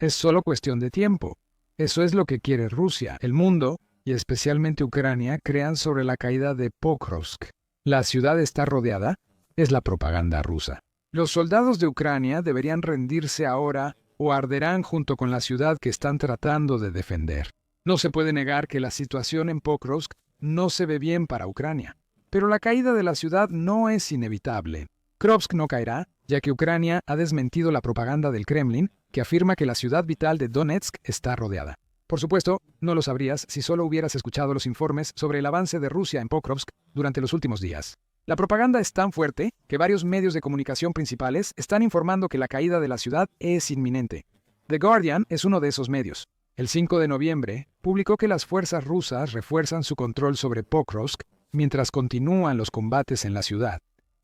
Es solo cuestión de tiempo. Eso es lo que quiere Rusia. El mundo, y especialmente Ucrania, crean sobre la caída de Pokrovsk. La ciudad está rodeada, es la propaganda rusa. Los soldados de Ucrania deberían rendirse ahora o arderán junto con la ciudad que están tratando de defender. No se puede negar que la situación en Pokrovsk no se ve bien para Ucrania, pero la caída de la ciudad no es inevitable. Krovsk no caerá, ya que Ucrania ha desmentido la propaganda del Kremlin, que afirma que la ciudad vital de Donetsk está rodeada. Por supuesto, no lo sabrías si solo hubieras escuchado los informes sobre el avance de Rusia en Pokrovsk durante los últimos días. La propaganda es tan fuerte que varios medios de comunicación principales están informando que la caída de la ciudad es inminente. The Guardian es uno de esos medios. El 5 de noviembre, publicó que las fuerzas rusas refuerzan su control sobre Pokrovsk mientras continúan los combates en la ciudad.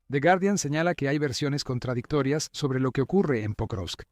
The Guardian señala que hay versiones contradictorias sobre lo que ocurre en Pokrovsk.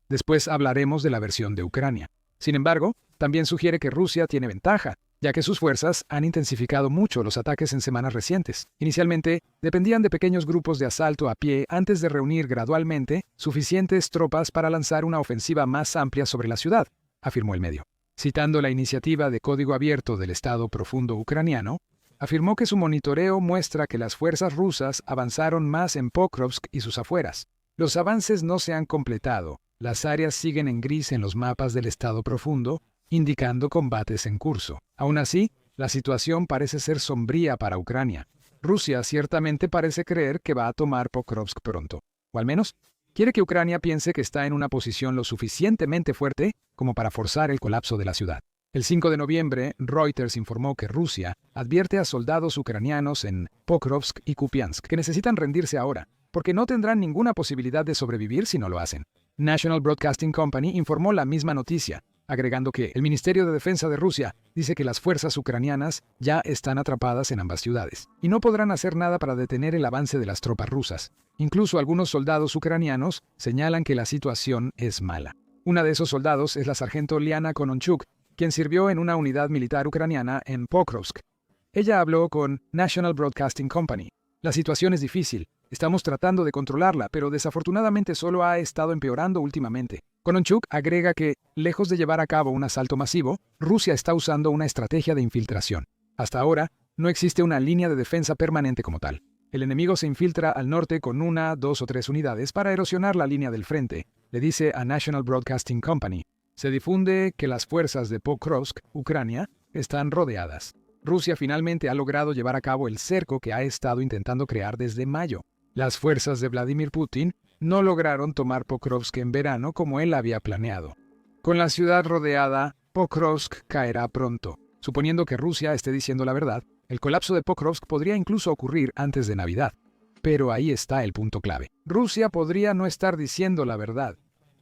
Después hablaremos de la versión de Ucrania. Sin embargo, también sugiere que Rusia tiene ventaja, ya que sus fuerzas han intensificado mucho los ataques en semanas recientes. Inicialmente, dependían de pequeños grupos de asalto a pie antes de reunir gradualmente suficientes tropas para lanzar una ofensiva más amplia sobre la ciudad, afirmó el medio. Citando la iniciativa de código abierto del Estado Profundo ucraniano, afirmó que su monitoreo muestra que las fuerzas rusas avanzaron más en Pokrovsk y sus afueras. Los avances no se han completado. Las áreas siguen en gris en los mapas del Estado Profundo, indicando combates en curso. Aún así, la situación parece ser sombría para Ucrania. Rusia ciertamente parece creer que va a tomar Pokrovsk pronto, o al menos quiere que Ucrania piense que está en una posición lo suficientemente fuerte como para forzar el colapso de la ciudad. El 5 de noviembre, Reuters informó que Rusia advierte a soldados ucranianos en Pokrovsk y Kupiansk que necesitan rendirse ahora, porque no tendrán ninguna posibilidad de sobrevivir si no lo hacen. National Broadcasting Company informó la misma noticia, agregando que el Ministerio de Defensa de Rusia dice que las fuerzas ucranianas ya están atrapadas en ambas ciudades y no podrán hacer nada para detener el avance de las tropas rusas. Incluso algunos soldados ucranianos señalan que la situación es mala. Una de esos soldados es la sargento Liana Kononchuk, quien sirvió en una unidad militar ucraniana en Pokrovsk. Ella habló con National Broadcasting Company. La situación es difícil. Estamos tratando de controlarla, pero desafortunadamente solo ha estado empeorando últimamente. Kononchuk agrega que, lejos de llevar a cabo un asalto masivo, Rusia está usando una estrategia de infiltración. Hasta ahora, no existe una línea de defensa permanente como tal. El enemigo se infiltra al norte con 1, 2 o 3 unidades para erosionar la línea del frente, le dice a National Broadcasting Company. Se difunde que las fuerzas de Pokrovsk, Ucrania, están rodeadas. Rusia finalmente ha logrado llevar a cabo el cerco que ha estado intentando crear desde mayo. Las fuerzas de Vladimir Putin no lograron tomar Pokrovsk en verano como él había planeado. Con la ciudad rodeada, Pokrovsk caerá pronto. Suponiendo que Rusia esté diciendo la verdad, el colapso de Pokrovsk podría incluso ocurrir antes de Navidad. Pero ahí está el punto clave. Rusia podría no estar diciendo la verdad.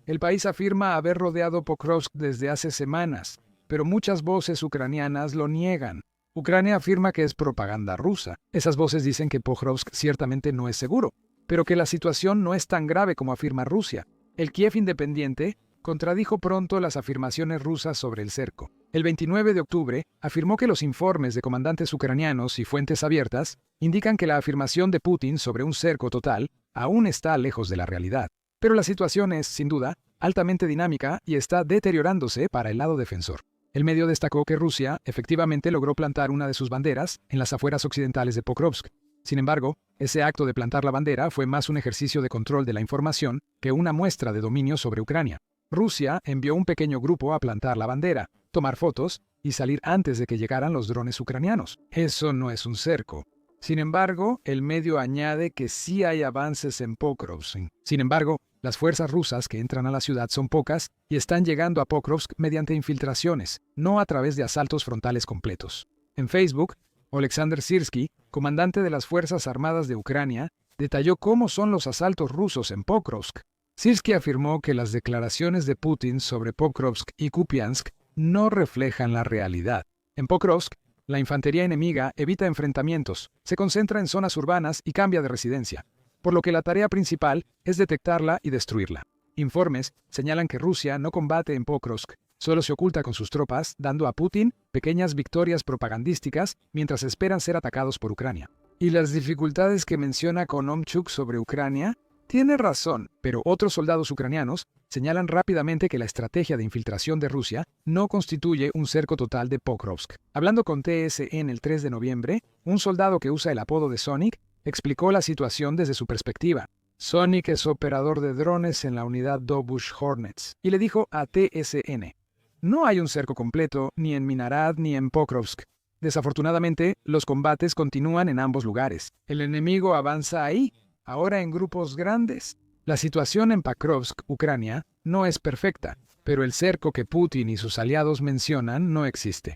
El país afirma haber rodeado Pokrovsk desde hace semanas, pero muchas voces ucranianas lo niegan. Ucrania afirma que es propaganda rusa. Esas voces dicen que Pokrovsk ciertamente no es seguro, pero que la situación no es tan grave como afirma Rusia. El Kiev independiente contradijo pronto las afirmaciones rusas sobre el cerco. El 29 de octubre afirmó que los informes de comandantes ucranianos y fuentes abiertas indican que la afirmación de Putin sobre un cerco total aún está lejos de la realidad. Pero la situación es, sin duda, altamente dinámica y está deteriorándose para el lado defensor. El medio destacó que Rusia efectivamente logró plantar una de sus banderas en las afueras occidentales de Pokrovsk. Sin embargo, ese acto de plantar la bandera fue más un ejercicio de control de la información que una muestra de dominio sobre Ucrania. Rusia envió un pequeño grupo a plantar la bandera, tomar fotos y salir antes de que llegaran los drones ucranianos. Eso no es un cerco. Sin embargo, el medio añade que sí hay avances en Pokrovsk. Sin embargo, las fuerzas rusas que entran a la ciudad son pocas y están llegando a Pokrovsk mediante infiltraciones, no a través de asaltos frontales completos. En Facebook, Oleksandr Syrskyi, comandante de las Fuerzas Armadas de Ucrania, detalló cómo son los asaltos rusos en Pokrovsk. Syrskyi afirmó que las declaraciones de Putin sobre Pokrovsk y Kupiansk no reflejan la realidad. En Pokrovsk, la infantería enemiga evita enfrentamientos, se concentra en zonas urbanas y cambia de residencia, por lo que la tarea principal es detectarla y destruirla. Informes señalan que Rusia no combate en Pokrovsk, solo se oculta con sus tropas, dando a Putin pequeñas victorias propagandísticas mientras esperan ser atacados por Ucrania. ¿Y las dificultades que menciona Kononchuk sobre Ucrania? Tiene razón, pero otros soldados ucranianos señalan rápidamente que la estrategia de infiltración de Rusia no constituye un cerco total de Pokrovsk. Hablando con TSN el 3 de noviembre, un soldado que usa el apodo de Sonic explicó la situación desde su perspectiva. Sonic es operador de drones en la unidad Dobush Hornets y le dijo a TSN: no hay un cerco completo ni en Minarad ni en Pokrovsk. Desafortunadamente, los combates continúan en ambos lugares. El enemigo avanza ahí, ahora en grupos grandes. La situación en Pokrovsk, Ucrania, no es perfecta, pero el cerco que Putin y sus aliados mencionan no existe.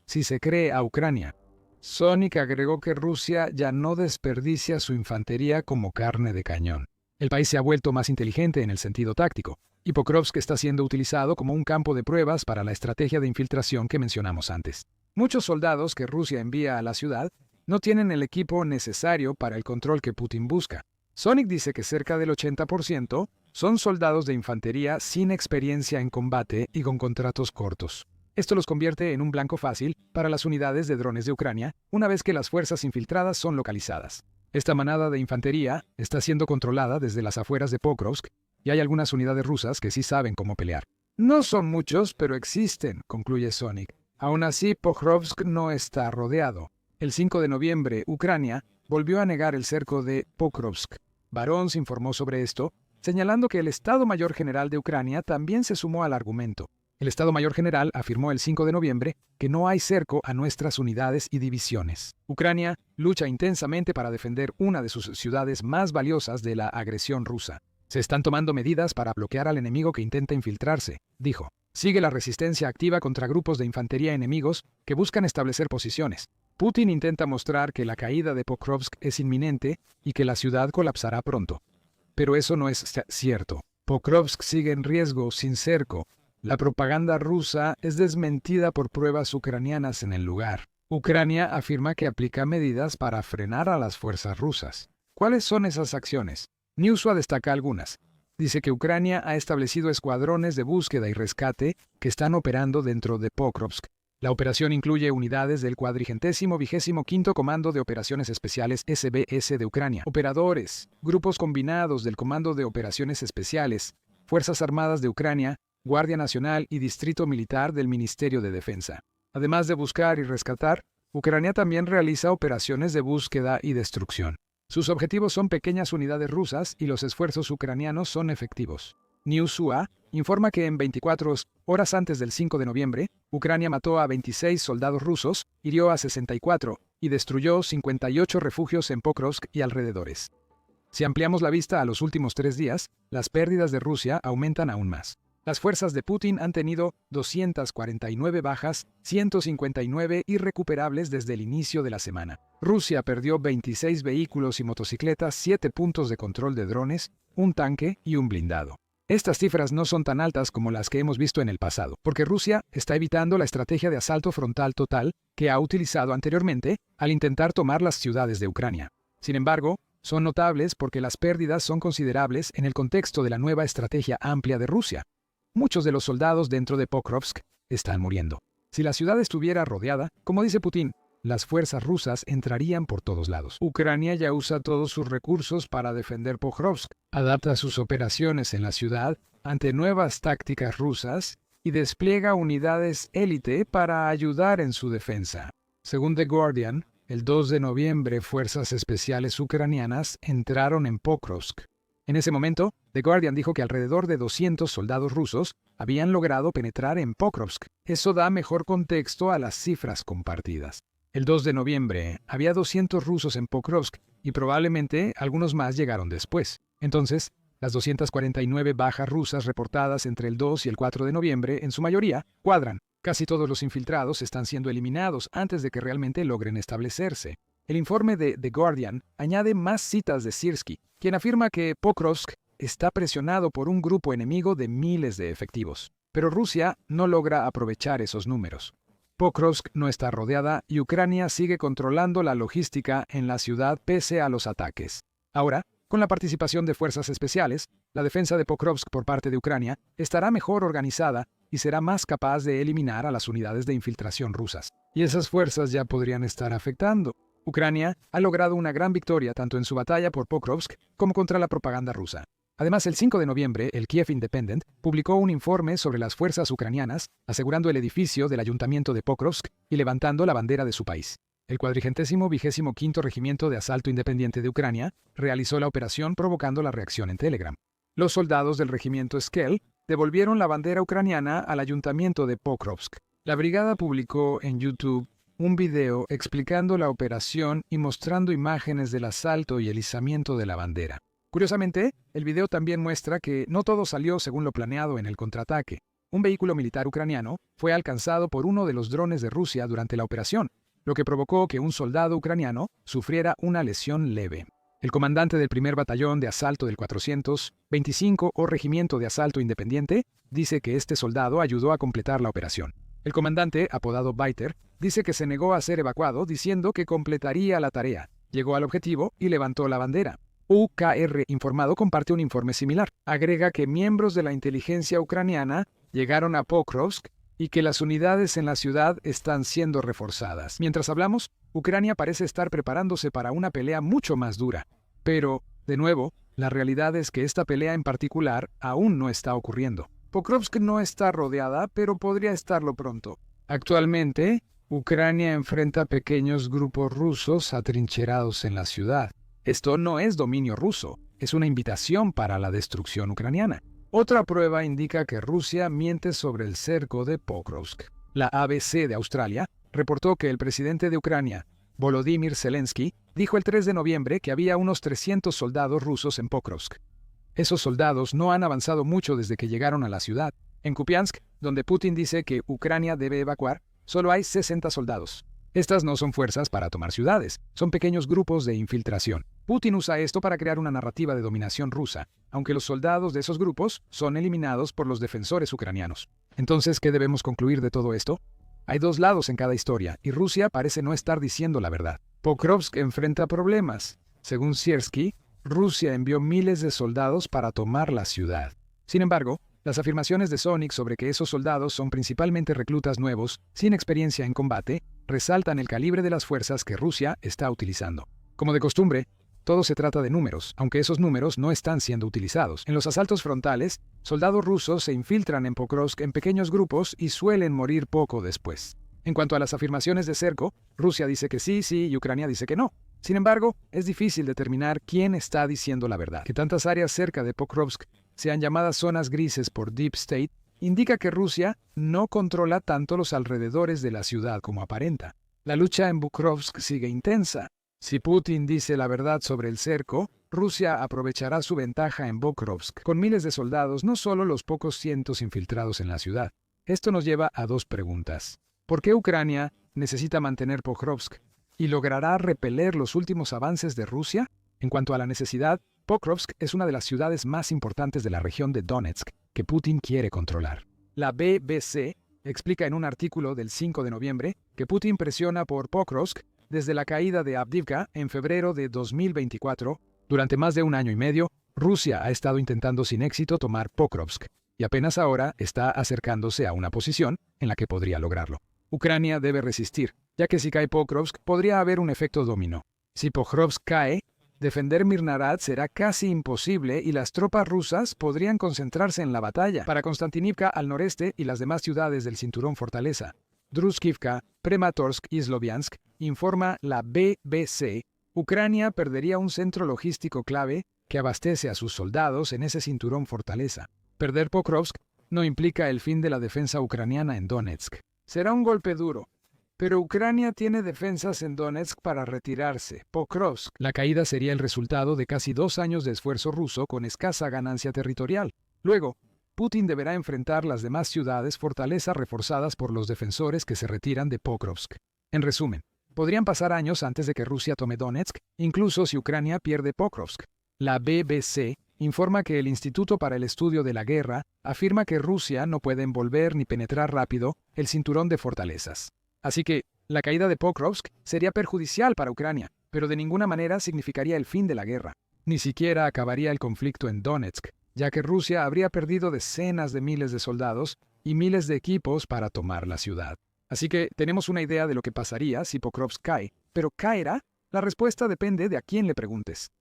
Si se cree a Ucrania. Sonic agregó que Rusia ya no desperdicia su infantería como carne de cañón. El país se ha vuelto más inteligente en el sentido táctico, y Pokrovsk está siendo utilizado como un campo de pruebas para la estrategia de infiltración que mencionamos antes. Muchos soldados que Rusia envía a la ciudad no tienen el equipo necesario para el control que Putin busca. Sonic dice que cerca del 80% son soldados de infantería sin experiencia en combate y con contratos cortos. Esto los convierte en un blanco fácil para las unidades de drones de Ucrania una vez que las fuerzas infiltradas son localizadas. Esta manada de infantería está siendo controlada desde las afueras de Pokrovsk y hay algunas unidades rusas que sí saben cómo pelear. No son muchos, pero existen, concluye Sonic. Aún así, Pokrovsk no está rodeado. El 5 de noviembre, Ucrania volvió a negar el cerco de Pokrovsk. Barons informó sobre esto, señalando que el Estado Mayor General de Ucrania también se sumó al argumento. El Estado Mayor General afirmó el 5 de noviembre que no hay cerco a nuestras unidades y divisiones. Ucrania lucha intensamente para defender una de sus ciudades más valiosas de la agresión rusa. Se están tomando medidas para bloquear al enemigo que intenta infiltrarse, dijo. Sigue la resistencia activa contra grupos de infantería enemigos que buscan establecer posiciones. Putin intenta mostrar que la caída de Pokrovsk es inminente y que la ciudad colapsará pronto. Pero eso no es cierto. Pokrovsk sigue en riesgo sin cerco. La propaganda rusa es desmentida por pruebas ucranianas en el lugar. Ucrania afirma que aplica medidas para frenar a las fuerzas rusas. ¿Cuáles son esas acciones? Newsweek destaca algunas. Dice que Ucrania ha establecido escuadrones de búsqueda y rescate que están operando dentro de Pokrovsk. La operación incluye unidades del 425º Comando de Operaciones Especiales SBS de Ucrania, operadores, grupos combinados del Comando de Operaciones Especiales, Fuerzas Armadas de Ucrania, Guardia Nacional y Distrito Militar del Ministerio de Defensa. Además de buscar y rescatar, Ucrania también realiza operaciones de búsqueda y destrucción. Sus objetivos son pequeñas unidades rusas y los esfuerzos ucranianos son efectivos. Newsweek informa que en 24 horas antes del 5 de noviembre, Ucrania mató a 26 soldados rusos, hirió a 64 y destruyó 58 refugios en Pokrovsk y alrededores. Si ampliamos la vista a los últimos 3 días, las pérdidas de Rusia aumentan aún más. Las fuerzas de Putin han tenido 249 bajas, 159 irrecuperables desde el inicio de la semana. Rusia perdió 26 vehículos y motocicletas, 7 puntos de control de drones, un tanque y un blindado. Estas cifras no son tan altas como las que hemos visto en el pasado, porque Rusia está evitando la estrategia de asalto frontal total que ha utilizado anteriormente al intentar tomar las ciudades de Ucrania. Sin embargo, son notables porque las pérdidas son considerables en el contexto de la nueva estrategia amplia de Rusia. Muchos de los soldados dentro de Pokrovsk están muriendo. Si la ciudad estuviera rodeada, como dice Putin, las fuerzas rusas entrarían por todos lados. Ucrania ya usa todos sus recursos para defender Pokrovsk, adapta sus operaciones en la ciudad ante nuevas tácticas rusas y despliega unidades élite para ayudar en su defensa. Según The Guardian, el 2 de noviembre fuerzas especiales ucranianas entraron en Pokrovsk. En ese momento, The Guardian dijo que alrededor de 200 soldados rusos habían logrado penetrar en Pokrovsk. Eso da mejor contexto a las cifras compartidas. El 2 de noviembre había 200 rusos en Pokrovsk y probablemente algunos más llegaron después. Entonces, las 249 bajas rusas reportadas entre el 2 y el 4 de noviembre, en su mayoría, cuadran. Casi todos los infiltrados están siendo eliminados antes de que realmente logren establecerse. El informe de The Guardian añade más citas de Sirski, quien afirma que Pokrovsk está presionado por un grupo enemigo de miles de efectivos. Pero Rusia no logra aprovechar esos números. Pokrovsk no está rodeada y Ucrania sigue controlando la logística en la ciudad pese a los ataques. Ahora, con la participación de fuerzas especiales, la defensa de Pokrovsk por parte de Ucrania estará mejor organizada y será más capaz de eliminar a las unidades de infiltración rusas. Y esas fuerzas ya podrían estar afectando. Ucrania ha logrado una gran victoria tanto en su batalla por Pokrovsk como contra la propaganda rusa. Además, el 5 de noviembre, el Kiev Independent publicó un informe sobre las fuerzas ucranianas, asegurando el edificio del ayuntamiento de Pokrovsk y levantando la bandera de su país. El 425º Regimiento de Asalto Independiente de Ucrania realizó la operación provocando la reacción en Telegram. Los soldados del regimiento Skel devolvieron la bandera ucraniana al ayuntamiento de Pokrovsk. La brigada publicó en YouTube un video explicando la operación y mostrando imágenes del asalto y el izamiento de la bandera. Curiosamente, el video también muestra que no todo salió según lo planeado en el contraataque. Un vehículo militar ucraniano fue alcanzado por uno de los drones de Rusia durante la operación, lo que provocó que un soldado ucraniano sufriera una lesión leve. El comandante del primer batallón de asalto del 425 o Regimiento de Asalto Independiente dice que este soldado ayudó a completar la operación. El comandante, apodado Biter, dice que se negó a ser evacuado diciendo que completaría la tarea, llegó al objetivo y levantó la bandera. UKR Informado comparte un informe similar. Agrega que miembros de la inteligencia ucraniana llegaron a Pokrovsk y que las unidades en la ciudad están siendo reforzadas. Mientras hablamos, Ucrania parece estar preparándose para una pelea mucho más dura. Pero, de nuevo, la realidad es que esta pelea en particular aún no está ocurriendo. Pokrovsk no está rodeada, pero podría estarlo pronto. Actualmente, Ucrania enfrenta pequeños grupos rusos atrincherados en la ciudad. Esto no es dominio ruso, es una invitación para la destrucción ucraniana. Otra prueba indica que Rusia miente sobre el cerco de Pokrovsk. La ABC de Australia reportó que el presidente de Ucrania, Volodymyr Zelensky, dijo el 3 de noviembre que había unos 300 soldados rusos en Pokrovsk. Esos soldados no han avanzado mucho desde que llegaron a la ciudad. En Kupiansk, donde Putin dice que Ucrania debe evacuar, solo hay 60 soldados. Estas no son fuerzas para tomar ciudades, son pequeños grupos de infiltración. Putin usa esto para crear una narrativa de dominación rusa, aunque los soldados de esos grupos son eliminados por los defensores ucranianos. Entonces, ¿qué debemos concluir de todo esto? Hay dos lados en cada historia, y Rusia parece no estar diciendo la verdad. Pokrovsk enfrenta problemas. Según Siersky, Rusia envió miles de soldados para tomar la ciudad. Sin embargo, las afirmaciones de Sonic sobre que esos soldados son principalmente reclutas nuevos, sin experiencia en combate, resaltan el calibre de las fuerzas que Rusia está utilizando. Como de costumbre, todo se trata de números, aunque esos números no están siendo utilizados. En los asaltos frontales, soldados rusos se infiltran en Pokrovsk en pequeños grupos y suelen morir poco después. En cuanto a las afirmaciones de cerco, Rusia dice que sí y Ucrania dice que no. Sin embargo, es difícil determinar quién está diciendo la verdad. Que tantas áreas cerca de Pokrovsk sean llamadas zonas grises por Deep State indica que Rusia no controla tanto los alrededores de la ciudad como aparenta. La lucha en Pokrovsk sigue intensa. Si Putin dice la verdad sobre el cerco, Rusia aprovechará su ventaja en Pokrovsk con miles de soldados, no solo los pocos cientos infiltrados en la ciudad. Esto nos lleva a dos preguntas. ¿Por qué Ucrania necesita mantener Pokrovsk? ¿Y logrará repeler los últimos avances de Rusia? En cuanto a la necesidad, Pokrovsk es una de las ciudades más importantes de la región de Donetsk que Putin quiere controlar. La BBC explica en un artículo del 5 de noviembre que Putin presiona por Pokrovsk desde la caída de Avdiivka en febrero de 2024. Durante más de un año y medio, Rusia ha estado intentando sin éxito tomar Pokrovsk y apenas ahora está acercándose a una posición en la que podría lograrlo. Ucrania debe resistir, ya que si cae Pokrovsk podría haber un efecto dominó. Si Pokrovsk cae, defender Mirnarad será casi imposible y las tropas rusas podrían concentrarse en la batalla para Konstantinivka al noreste y las demás ciudades del cinturón fortaleza. Druskivka, Prematorsk y Sloviansk, informa la BBC, Ucrania perdería un centro logístico clave que abastece a sus soldados en ese cinturón fortaleza. Perder Pokrovsk no implica el fin de la defensa ucraniana en Donetsk. Será un golpe duro, pero Ucrania tiene defensas en Donetsk para retirarse. Pokrovsk. La caída sería el resultado de casi 2 años de esfuerzo ruso con escasa ganancia territorial. Luego, Putin deberá enfrentar las demás ciudades fortaleza reforzadas por los defensores que se retiran de Pokrovsk. En resumen, podrían pasar años antes de que Rusia tome Donetsk, incluso si Ucrania pierde Pokrovsk. La BBC informa que el Instituto para el Estudio de la Guerra afirma que Rusia no puede envolver ni penetrar rápido el cinturón de fortalezas. Así que, la caída de Pokrovsk sería perjudicial para Ucrania, pero de ninguna manera significaría el fin de la guerra. Ni siquiera acabaría el conflicto en Donetsk, ya que Rusia habría perdido decenas de miles de soldados y miles de equipos para tomar la ciudad. Así que tenemos una idea de lo que pasaría si Pokrovsk cae, pero ¿caerá? La respuesta depende de a quién le preguntes.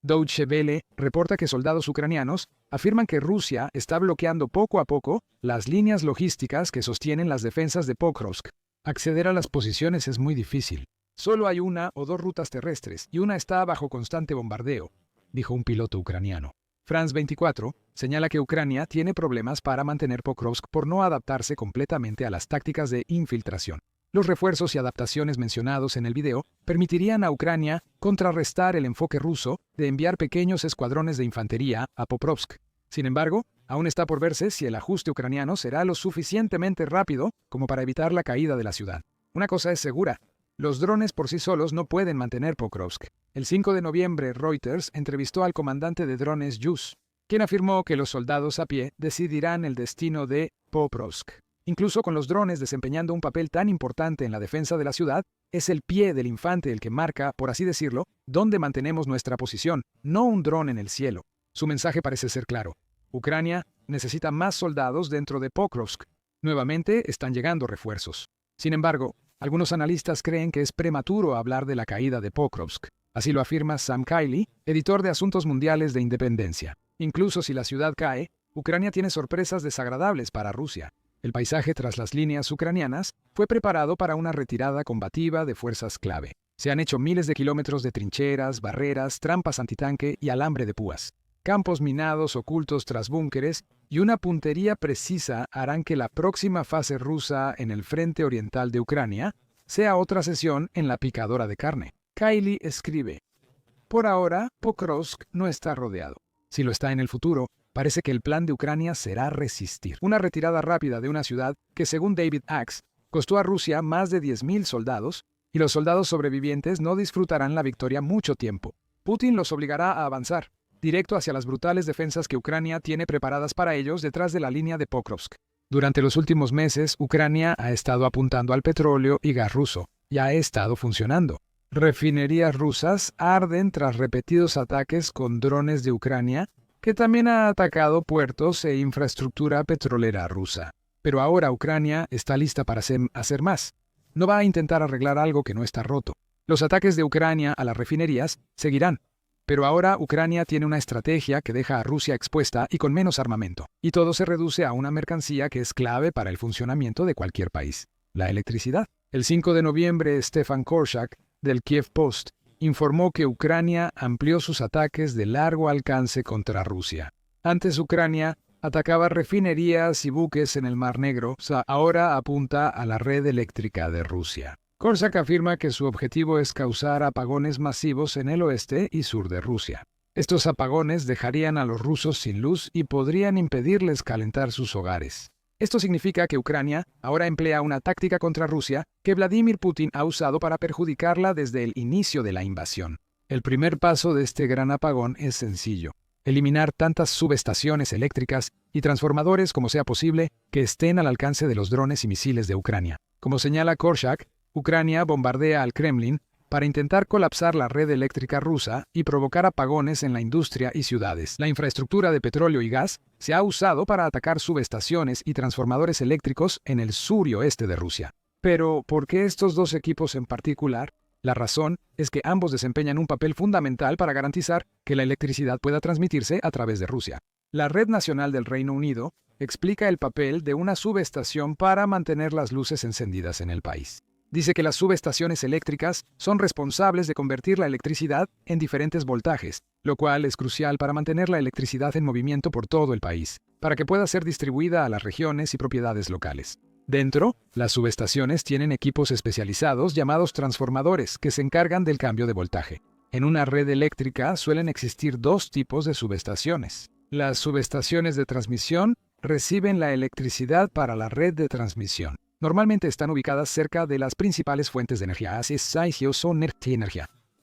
Deutsche Welle reporta que soldados ucranianos afirman que Rusia está bloqueando poco a poco las líneas logísticas que sostienen las defensas de Pokrovsk. Acceder a las posiciones es muy difícil. Solo hay una o dos rutas terrestres y una está bajo constante bombardeo, dijo un piloto ucraniano. France 24 señala que Ucrania tiene problemas para mantener Pokrovsk por no adaptarse completamente a las tácticas de infiltración. Los refuerzos y adaptaciones mencionados en el video permitirían a Ucrania contrarrestar el enfoque ruso de enviar pequeños escuadrones de infantería a Pokrovsk. Sin embargo, aún está por verse si el ajuste ucraniano será lo suficientemente rápido como para evitar la caída de la ciudad. Una cosa es segura: los drones por sí solos no pueden mantener Pokrovsk. El 5 de noviembre, Reuters entrevistó al comandante de drones Yus, quien afirmó que los soldados a pie decidirán el destino de Pokrovsk. Incluso con los drones desempeñando un papel tan importante en la defensa de la ciudad, es el pie del infante el que marca, por así decirlo, dónde mantenemos nuestra posición, no un dron en el cielo. Su mensaje parece ser claro: Ucrania necesita más soldados dentro de Pokrovsk. Nuevamente están llegando refuerzos. Sin embargo, algunos analistas creen que es prematuro hablar de la caída de Pokrovsk. Así lo afirma Sam Kiley, editor de Asuntos Mundiales de Independencia. Incluso si la ciudad cae, Ucrania tiene sorpresas desagradables para Rusia. El paisaje tras las líneas ucranianas fue preparado para una retirada combativa de fuerzas clave. Se han hecho miles de kilómetros de trincheras, barreras, trampas antitanque y alambre de púas. Campos minados ocultos tras búnkeres y una puntería precisa harán que la próxima fase rusa en el frente oriental de Ucrania sea otra sesión en la picadora de carne. Kiley escribe: por ahora, Pokrovsk no está rodeado. Si lo está en el futuro, parece que el plan de Ucrania será resistir. Una retirada rápida de una ciudad que, según David Axe, costó a Rusia más de 10.000 soldados, y los soldados sobrevivientes no disfrutarán la victoria mucho tiempo. Putin los obligará a avanzar, directo hacia las brutales defensas que Ucrania tiene preparadas para ellos detrás de la línea de Pokrovsk. Durante los últimos meses, Ucrania ha estado apuntando al petróleo y gas ruso, y ha estado funcionando. Refinerías rusas arden tras repetidos ataques con drones de Ucrania, que también ha atacado puertos e infraestructura petrolera rusa. Pero ahora Ucrania está lista para hacer más. No va a intentar arreglar algo que no está roto. Los ataques de Ucrania a las refinerías seguirán. Pero ahora Ucrania tiene una estrategia que deja a Rusia expuesta y con menos armamento. Y todo se reduce a una mercancía que es clave para el funcionamiento de cualquier país: la electricidad. El 5 de noviembre, Stefan Korczak, del Kiev Post, informó que Ucrania amplió sus ataques de largo alcance contra Rusia. Antes Ucrania atacaba refinerías y buques en el Mar Negro, ahora apunta a la red eléctrica de Rusia. Korczak afirma que su objetivo es causar apagones masivos en el oeste y sur de Rusia. Estos apagones dejarían a los rusos sin luz y podrían impedirles calentar sus hogares. Esto significa que Ucrania ahora emplea una táctica contra Rusia que Vladimir Putin ha usado para perjudicarla desde el inicio de la invasión. El primer paso de este gran apagón es sencillo: eliminar tantas subestaciones eléctricas y transformadores como sea posible que estén al alcance de los drones y misiles de Ucrania. Como señala Korczak, Ucrania bombardea al Kremlin para intentar colapsar la red eléctrica rusa y provocar apagones en la industria y ciudades. La infraestructura de petróleo y gas se ha usado para atacar subestaciones y transformadores eléctricos en el sur y oeste de Rusia. Pero, ¿por qué estos dos equipos en particular? La razón es que ambos desempeñan un papel fundamental para garantizar que la electricidad pueda transmitirse a través de Rusia. La Red Nacional del Reino Unido explica el papel de una subestación para mantener las luces encendidas en el país. Dice que las subestaciones eléctricas son responsables de convertir la electricidad en diferentes voltajes, lo cual es crucial para mantener la electricidad en movimiento por todo el país, para que pueda ser distribuida a las regiones y propiedades locales. Dentro, las subestaciones tienen equipos especializados llamados transformadores que se encargan del cambio de voltaje. En una red eléctrica suelen existir dos tipos de subestaciones. Las subestaciones de transmisión reciben la electricidad para la red de transmisión. Normalmente están ubicadas cerca de las principales fuentes de energía,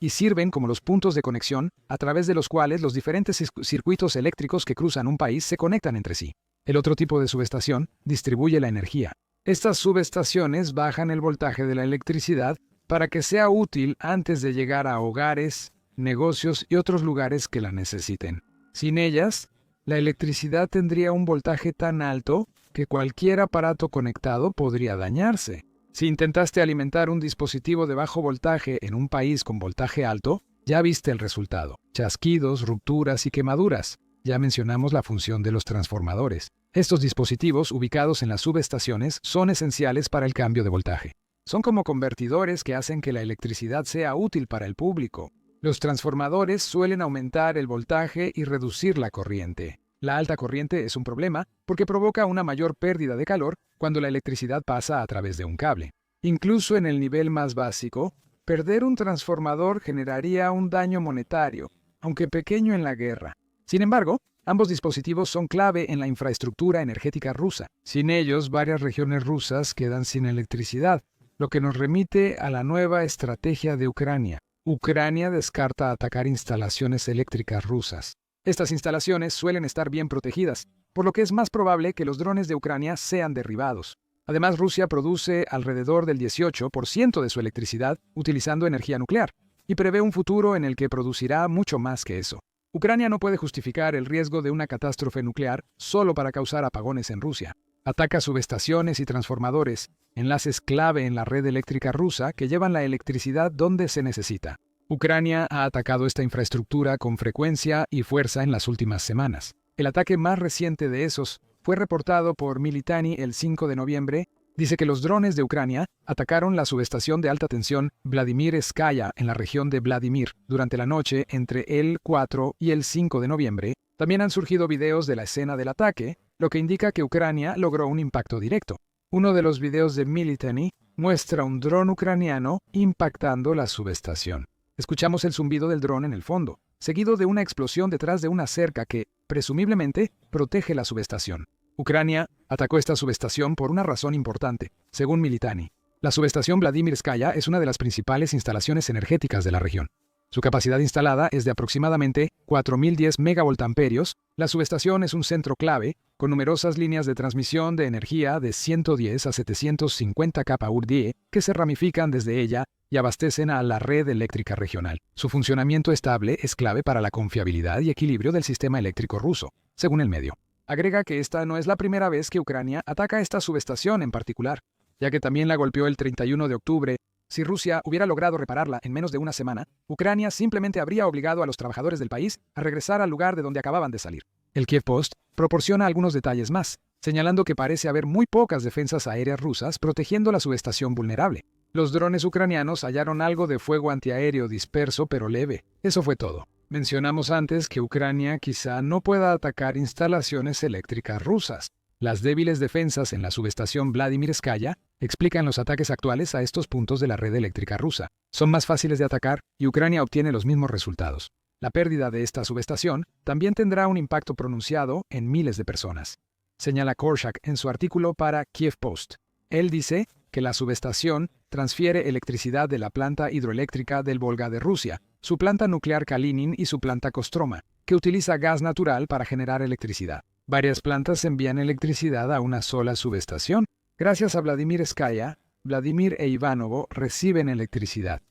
y sirven como los puntos de conexión a través de los cuales los diferentes circuitos eléctricos que cruzan un país se conectan entre sí. El otro tipo de subestación distribuye la energía. Estas subestaciones bajan el voltaje de la electricidad para que sea útil antes de llegar a hogares, negocios y otros lugares que la necesiten. Sin ellas, la electricidad tendría un voltaje tan alto que cualquier aparato conectado podría dañarse. Si intentaste alimentar un dispositivo de bajo voltaje en un país con voltaje alto, ya viste el resultado: chasquidos, rupturas y quemaduras. Ya mencionamos la función de los transformadores. Estos dispositivos, ubicados en las subestaciones, son esenciales para el cambio de voltaje. Son como convertidores que hacen que la electricidad sea útil para el público. Los transformadores suelen aumentar el voltaje y reducir la corriente. La alta corriente es un problema porque provoca una mayor pérdida de calor cuando la electricidad pasa a través de un cable. Incluso en el nivel más básico, perder un transformador generaría un daño monetario, aunque pequeño en la guerra. Sin embargo, ambos dispositivos son clave en la infraestructura energética rusa. Sin ellos, varias regiones rusas quedan sin electricidad, lo que nos remite a la nueva estrategia de Ucrania. Ucrania descarta atacar instalaciones eléctricas rusas. Estas instalaciones suelen estar bien protegidas, por lo que es más probable que los drones de Ucrania sean derribados. Además, Rusia produce alrededor del 18% de su electricidad utilizando energía nuclear, y prevé un futuro en el que producirá mucho más que eso. Ucrania no puede justificar el riesgo de una catástrofe nuclear solo para causar apagones en Rusia. Ataca subestaciones y transformadores, enlaces clave en la red eléctrica rusa que llevan la electricidad donde se necesita. Ucrania ha atacado esta infraestructura con frecuencia y fuerza en las últimas semanas. El ataque más reciente de esos fue reportado por Militani el 5 de noviembre. Dice que los drones de Ucrania atacaron la subestación de alta tensión Vladimirskaya en la región de Vladimir durante la noche entre el 4 y el 5 de noviembre. También han surgido videos de la escena del ataque, lo que indica que Ucrania logró un impacto directo. Uno de los videos de Militani muestra un dron ucraniano impactando la subestación. Escuchamos el zumbido del dron en el fondo, seguido de una explosión detrás de una cerca que, presumiblemente, protege la subestación. Ucrania atacó esta subestación por una razón importante, según Militani. La subestación Vladimirskaya es una de las principales instalaciones energéticas de la región. Su capacidad instalada es de aproximadamente 4.010 megavoltamperios. La subestación es un centro clave, con numerosas líneas de transmisión de energía de 110 a 750 kV que se ramifican desde ella y abastecen a la red eléctrica regional. Su funcionamiento estable es clave para la confiabilidad y equilibrio del sistema eléctrico ruso, según el medio. Agrega que esta no es la primera vez que Ucrania ataca esta subestación en particular, ya que también la golpeó el 31 de octubre. Si Rusia hubiera logrado repararla en menos de una semana, Ucrania simplemente habría obligado a los trabajadores del país a regresar al lugar de donde acababan de salir. El Kiev Post proporciona algunos detalles más, señalando que parece haber muy pocas defensas aéreas rusas protegiendo la subestación vulnerable. Los drones ucranianos hallaron algo de fuego antiaéreo disperso pero leve. Eso fue todo. Mencionamos antes que Ucrania quizá no pueda atacar instalaciones eléctricas rusas. Las débiles defensas en la subestación Vladimirskaya explican los ataques actuales a estos puntos de la red eléctrica rusa. Son más fáciles de atacar y Ucrania obtiene los mismos resultados. La pérdida de esta subestación también tendrá un impacto pronunciado en miles de personas, señala Korshak en su artículo para Kiev Post. Él dice que la subestación transfiere electricidad de la planta hidroeléctrica del Volga de Rusia, su planta nuclear Kalinin y su planta Kostroma, que utiliza gas natural para generar electricidad. Varias plantas envían electricidad a una sola subestación. Gracias a Vladimirskaya, Vladimir e Ivanovo reciben electricidad.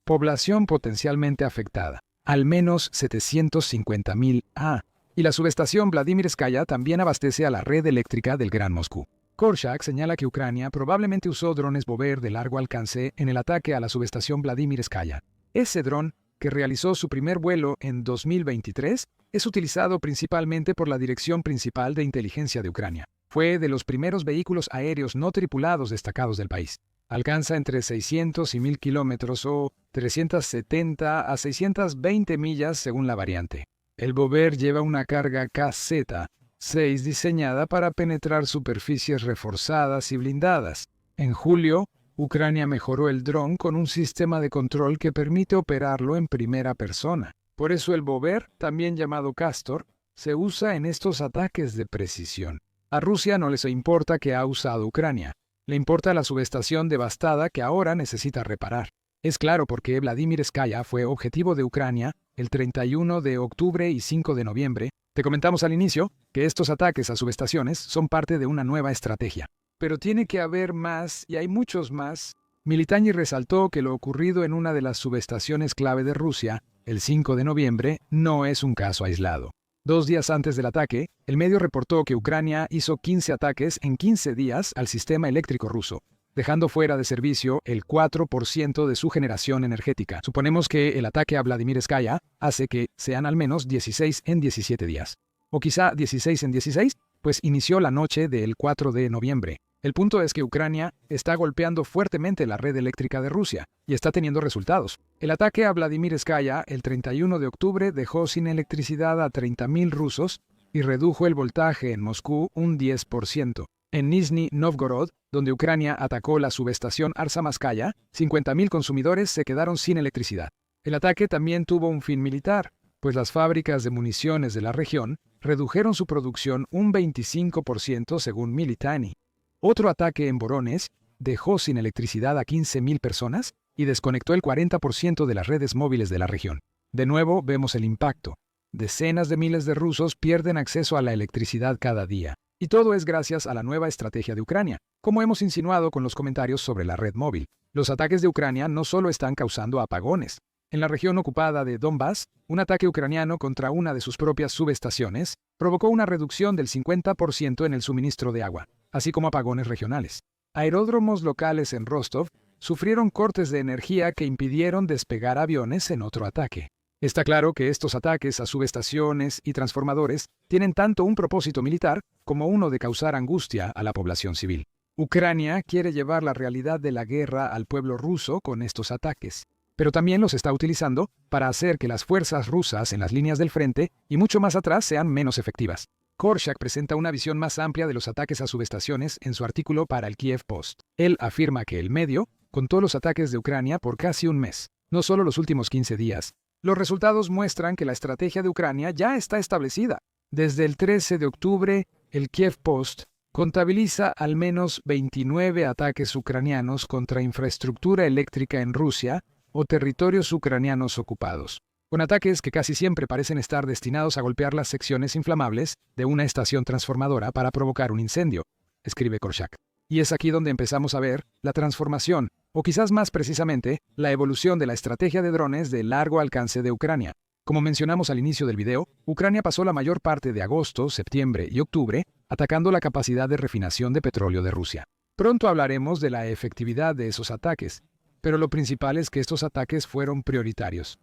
Población potencialmente afectada, al menos 750.000 ha. Y la subestación Vladimirskaya también abastece a la red eléctrica del Gran Moscú. Korshak señala que Ucrania probablemente usó drones Bover de largo alcance en el ataque a la subestación Vladimirskaya. Ese dron, que realizó su primer vuelo en 2023, es utilizado principalmente por la Dirección Principal de Inteligencia de Ucrania. Fue de los primeros vehículos aéreos no tripulados destacados del país. Alcanza entre 600 y 1.000 kilómetros o 370 a 620 millas según la variante. El Bover lleva una carga KZ-6 diseñada para penetrar superficies reforzadas y blindadas. En julio, Ucrania mejoró el dron con un sistema de control que permite operarlo en primera persona. Por eso el Bover, también llamado Castor, se usa en estos ataques de precisión. A Rusia no les importa que ha usado Ucrania. Le importa la subestación devastada que ahora necesita reparar. Es claro por qué Vladimirskaya fue objetivo de Ucrania el 31 de octubre y 5 de noviembre. Te comentamos al inicio que estos ataques a subestaciones son parte de una nueva estrategia. Pero tiene que haber más, y hay muchos más. Militani resaltó que lo ocurrido en una de las subestaciones clave de Rusia, el 5 de noviembre, no es un caso aislado. 2 días antes del ataque, el medio reportó que Ucrania hizo 15 ataques en 15 días al sistema eléctrico ruso, dejando fuera de servicio el 4% de su generación energética. Suponemos que el ataque a Vladimirskaya hace que sean al menos 16 en 17 días. O quizá 16 en 16, pues inició la noche del 4 de noviembre. El punto es que Ucrania está golpeando fuertemente la red eléctrica de Rusia y está teniendo resultados. El ataque a Vladimirskaya el 31 de octubre dejó sin electricidad a 30.000 rusos y redujo el voltaje en Moscú un 10%. En Nizhny Novgorod, donde Ucrania atacó la subestación Arzamatskaya, 50.000 consumidores se quedaron sin electricidad. El ataque también tuvo un fin militar, pues las fábricas de municiones de la región redujeron su producción un 25% según Militani. Otro ataque en Voronezh dejó sin electricidad a 15.000 personas y desconectó el 40% de las redes móviles de la región. De nuevo vemos el impacto. Decenas de miles de rusos pierden acceso a la electricidad cada día. Y todo es gracias a la nueva estrategia de Ucrania, como hemos insinuado con los comentarios sobre la red móvil. Los ataques de Ucrania no solo están causando apagones. En la región ocupada de Donbass, un ataque ucraniano contra una de sus propias subestaciones provocó una reducción del 50% en el suministro de agua, así como apagones regionales. Aeródromos locales en Rostov sufrieron cortes de energía que impidieron despegar aviones en otro ataque. Está claro que estos ataques a subestaciones y transformadores tienen tanto un propósito militar como uno de causar angustia a la población civil. Ucrania quiere llevar la realidad de la guerra al pueblo ruso con estos ataques, pero también los está utilizando para hacer que las fuerzas rusas en las líneas del frente y mucho más atrás sean menos efectivas. Korshak presenta una visión más amplia de los ataques a subestaciones en su artículo para el Kiev Post. Él afirma que el medio contó los ataques de Ucrania por casi un mes, no solo los últimos 15 días. Los resultados muestran que la estrategia de Ucrania ya está establecida. Desde el 13 de octubre, el Kiev Post contabiliza al menos 29 ataques ucranianos contra infraestructura eléctrica en Rusia o territorios ucranianos ocupados, con ataques que casi siempre parecen estar destinados a golpear las secciones inflamables de una estación transformadora para provocar un incendio, escribe Korshak. Y es aquí donde empezamos a ver la transformación, o quizás más precisamente, la evolución de la estrategia de drones de largo alcance de Ucrania. Como mencionamos al inicio del video, Ucrania pasó la mayor parte de agosto, septiembre y octubre atacando la capacidad de refinación de petróleo de Rusia. Pronto hablaremos de la efectividad de esos ataques, pero lo principal es que estos ataques fueron prioritarios.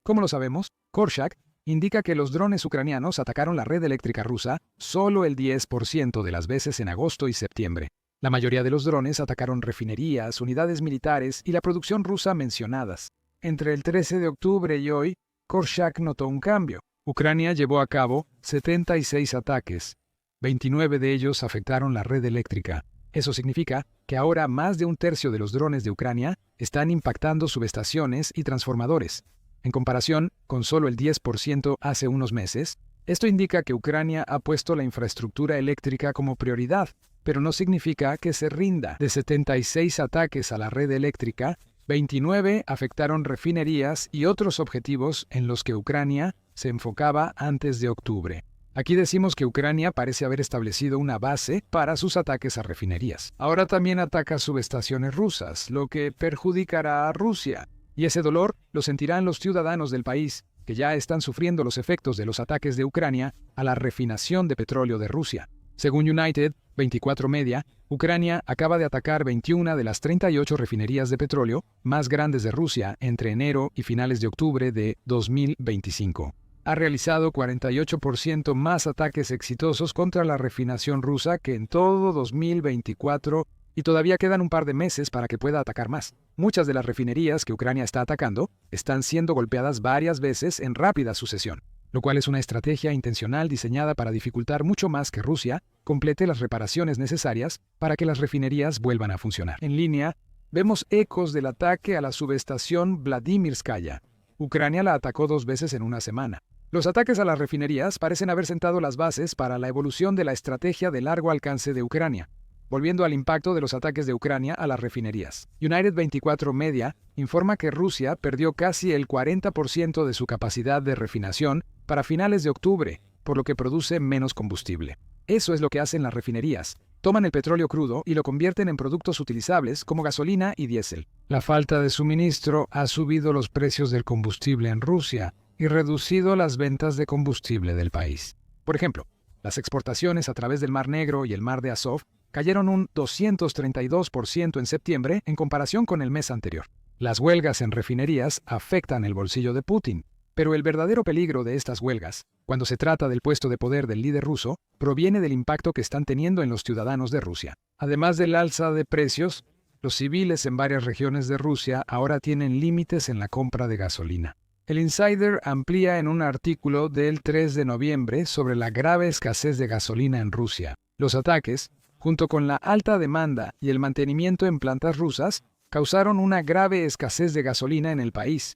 ¿Cómo lo sabemos? Korshak indica que los drones ucranianos atacaron la red eléctrica rusa solo el 10% de las veces en agosto y septiembre. La mayoría de los drones atacaron refinerías, unidades militares y la producción rusa mencionadas. Entre el 13 de octubre y hoy, Korshak notó un cambio. Ucrania llevó a cabo 76 ataques. 29 de ellos afectaron la red eléctrica. Eso significa que ahora más de un tercio de los drones de Ucrania están impactando subestaciones y transformadores. En comparación con solo el 10% hace unos meses, esto indica que Ucrania ha puesto la infraestructura eléctrica como prioridad, pero no significa que se rinda. De 76 ataques a la red eléctrica, 29 afectaron refinerías y otros objetivos en los que Ucrania se enfocaba antes de octubre. Aquí decimos que Ucrania parece haber establecido una base para sus ataques a refinerías. Ahora también ataca subestaciones rusas, lo que perjudicará a Rusia. Y ese dolor lo sentirán los ciudadanos del país, que ya están sufriendo los efectos de los ataques de Ucrania a la refinación de petróleo de Rusia. Según United 24 Media, Ucrania acaba de atacar 21 de las 38 refinerías de petróleo más grandes de Rusia entre enero y finales de octubre de 2025. Ha realizado 48% más ataques exitosos contra la refinación rusa que en todo 2024 y todavía quedan un par de meses para que pueda atacar más. Muchas de las refinerías que Ucrania está atacando están siendo golpeadas varias veces en rápida sucesión, lo cual es una estrategia intencional diseñada para dificultar mucho más que Rusia complete las reparaciones necesarias para que las refinerías vuelvan a funcionar. En línea, vemos ecos del ataque a la subestación Vladimirskaya. Ucrania la atacó 2 veces en una semana. Los ataques a las refinerías parecen haber sentado las bases para la evolución de la estrategia de largo alcance de Ucrania, volviendo al impacto de los ataques de Ucrania a las refinerías. United 24 Media informa que Rusia perdió casi el 40% de su capacidad de refinación para finales de octubre, por lo que produce menos combustible. Eso es lo que hacen las refinerías. Toman el petróleo crudo y lo convierten en productos utilizables como gasolina y diésel. La falta de suministro ha subido los precios del combustible en Rusia y reducido las ventas de combustible del país. Por ejemplo, las exportaciones a través del Mar Negro y el Mar de Azov cayeron un 232% en septiembre en comparación con el mes anterior. Las huelgas en refinerías afectan el bolsillo de Putin, pero el verdadero peligro de estas huelgas, cuando se trata del puesto de poder del líder ruso, proviene del impacto que están teniendo en los ciudadanos de Rusia. Además del alza de precios, los civiles en varias regiones de Rusia ahora tienen límites en la compra de gasolina. El Insider amplía en un artículo del 3 de noviembre sobre la grave escasez de gasolina en Rusia. Los ataques, junto con la alta demanda y el mantenimiento en plantas rusas, causaron una grave escasez de gasolina en el país.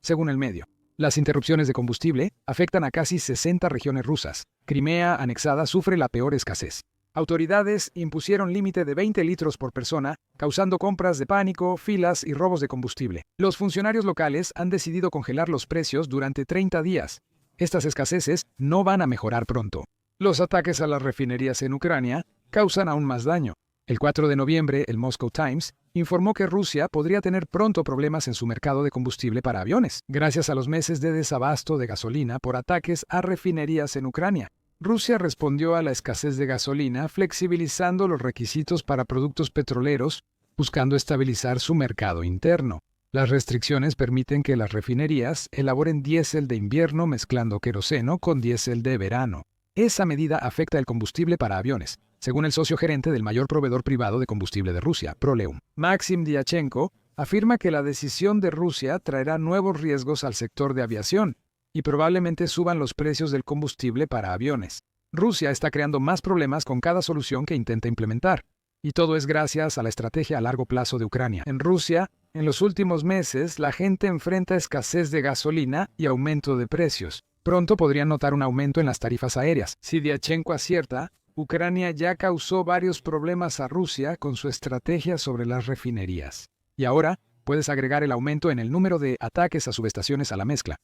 Según el medio, las interrupciones de combustible afectan a casi 60 regiones rusas. Crimea anexada sufre la peor escasez. Autoridades impusieron límite de 20 litros por persona, causando compras de pánico, filas y robos de combustible. Los funcionarios locales han decidido congelar los precios durante 30 días. Estas escaseces no van a mejorar pronto. Los ataques a las refinerías en Ucrania causan aún más daño. El 4 de noviembre, el Moscow Times informó que Rusia podría tener pronto problemas en su mercado de combustible para aviones, gracias a los meses de desabasto de gasolina por ataques a refinerías en Ucrania. Rusia respondió a la escasez de gasolina flexibilizando los requisitos para productos petroleros, buscando estabilizar su mercado interno. Las restricciones permiten que las refinerías elaboren diésel de invierno mezclando queroseno con diésel de verano. Esa medida afecta el combustible para aviones, según el socio gerente del mayor proveedor privado de combustible de Rusia, Proleum. Maxim Dyachenko afirma que la decisión de Rusia traerá nuevos riesgos al sector de aviación y probablemente suban los precios del combustible para aviones. Rusia está creando más problemas con cada solución que intenta implementar, y todo es gracias a la estrategia a largo plazo de Ucrania. En Rusia, en los últimos meses, la gente enfrenta escasez de gasolina y aumento de precios. Pronto podrían notar un aumento en las tarifas aéreas. Si Dyachenko acierta, Ucrania ya causó varios problemas a Rusia con su estrategia sobre las refinerías. Y ahora, puedes agregar el aumento en el número de ataques a subestaciones a la mezcla.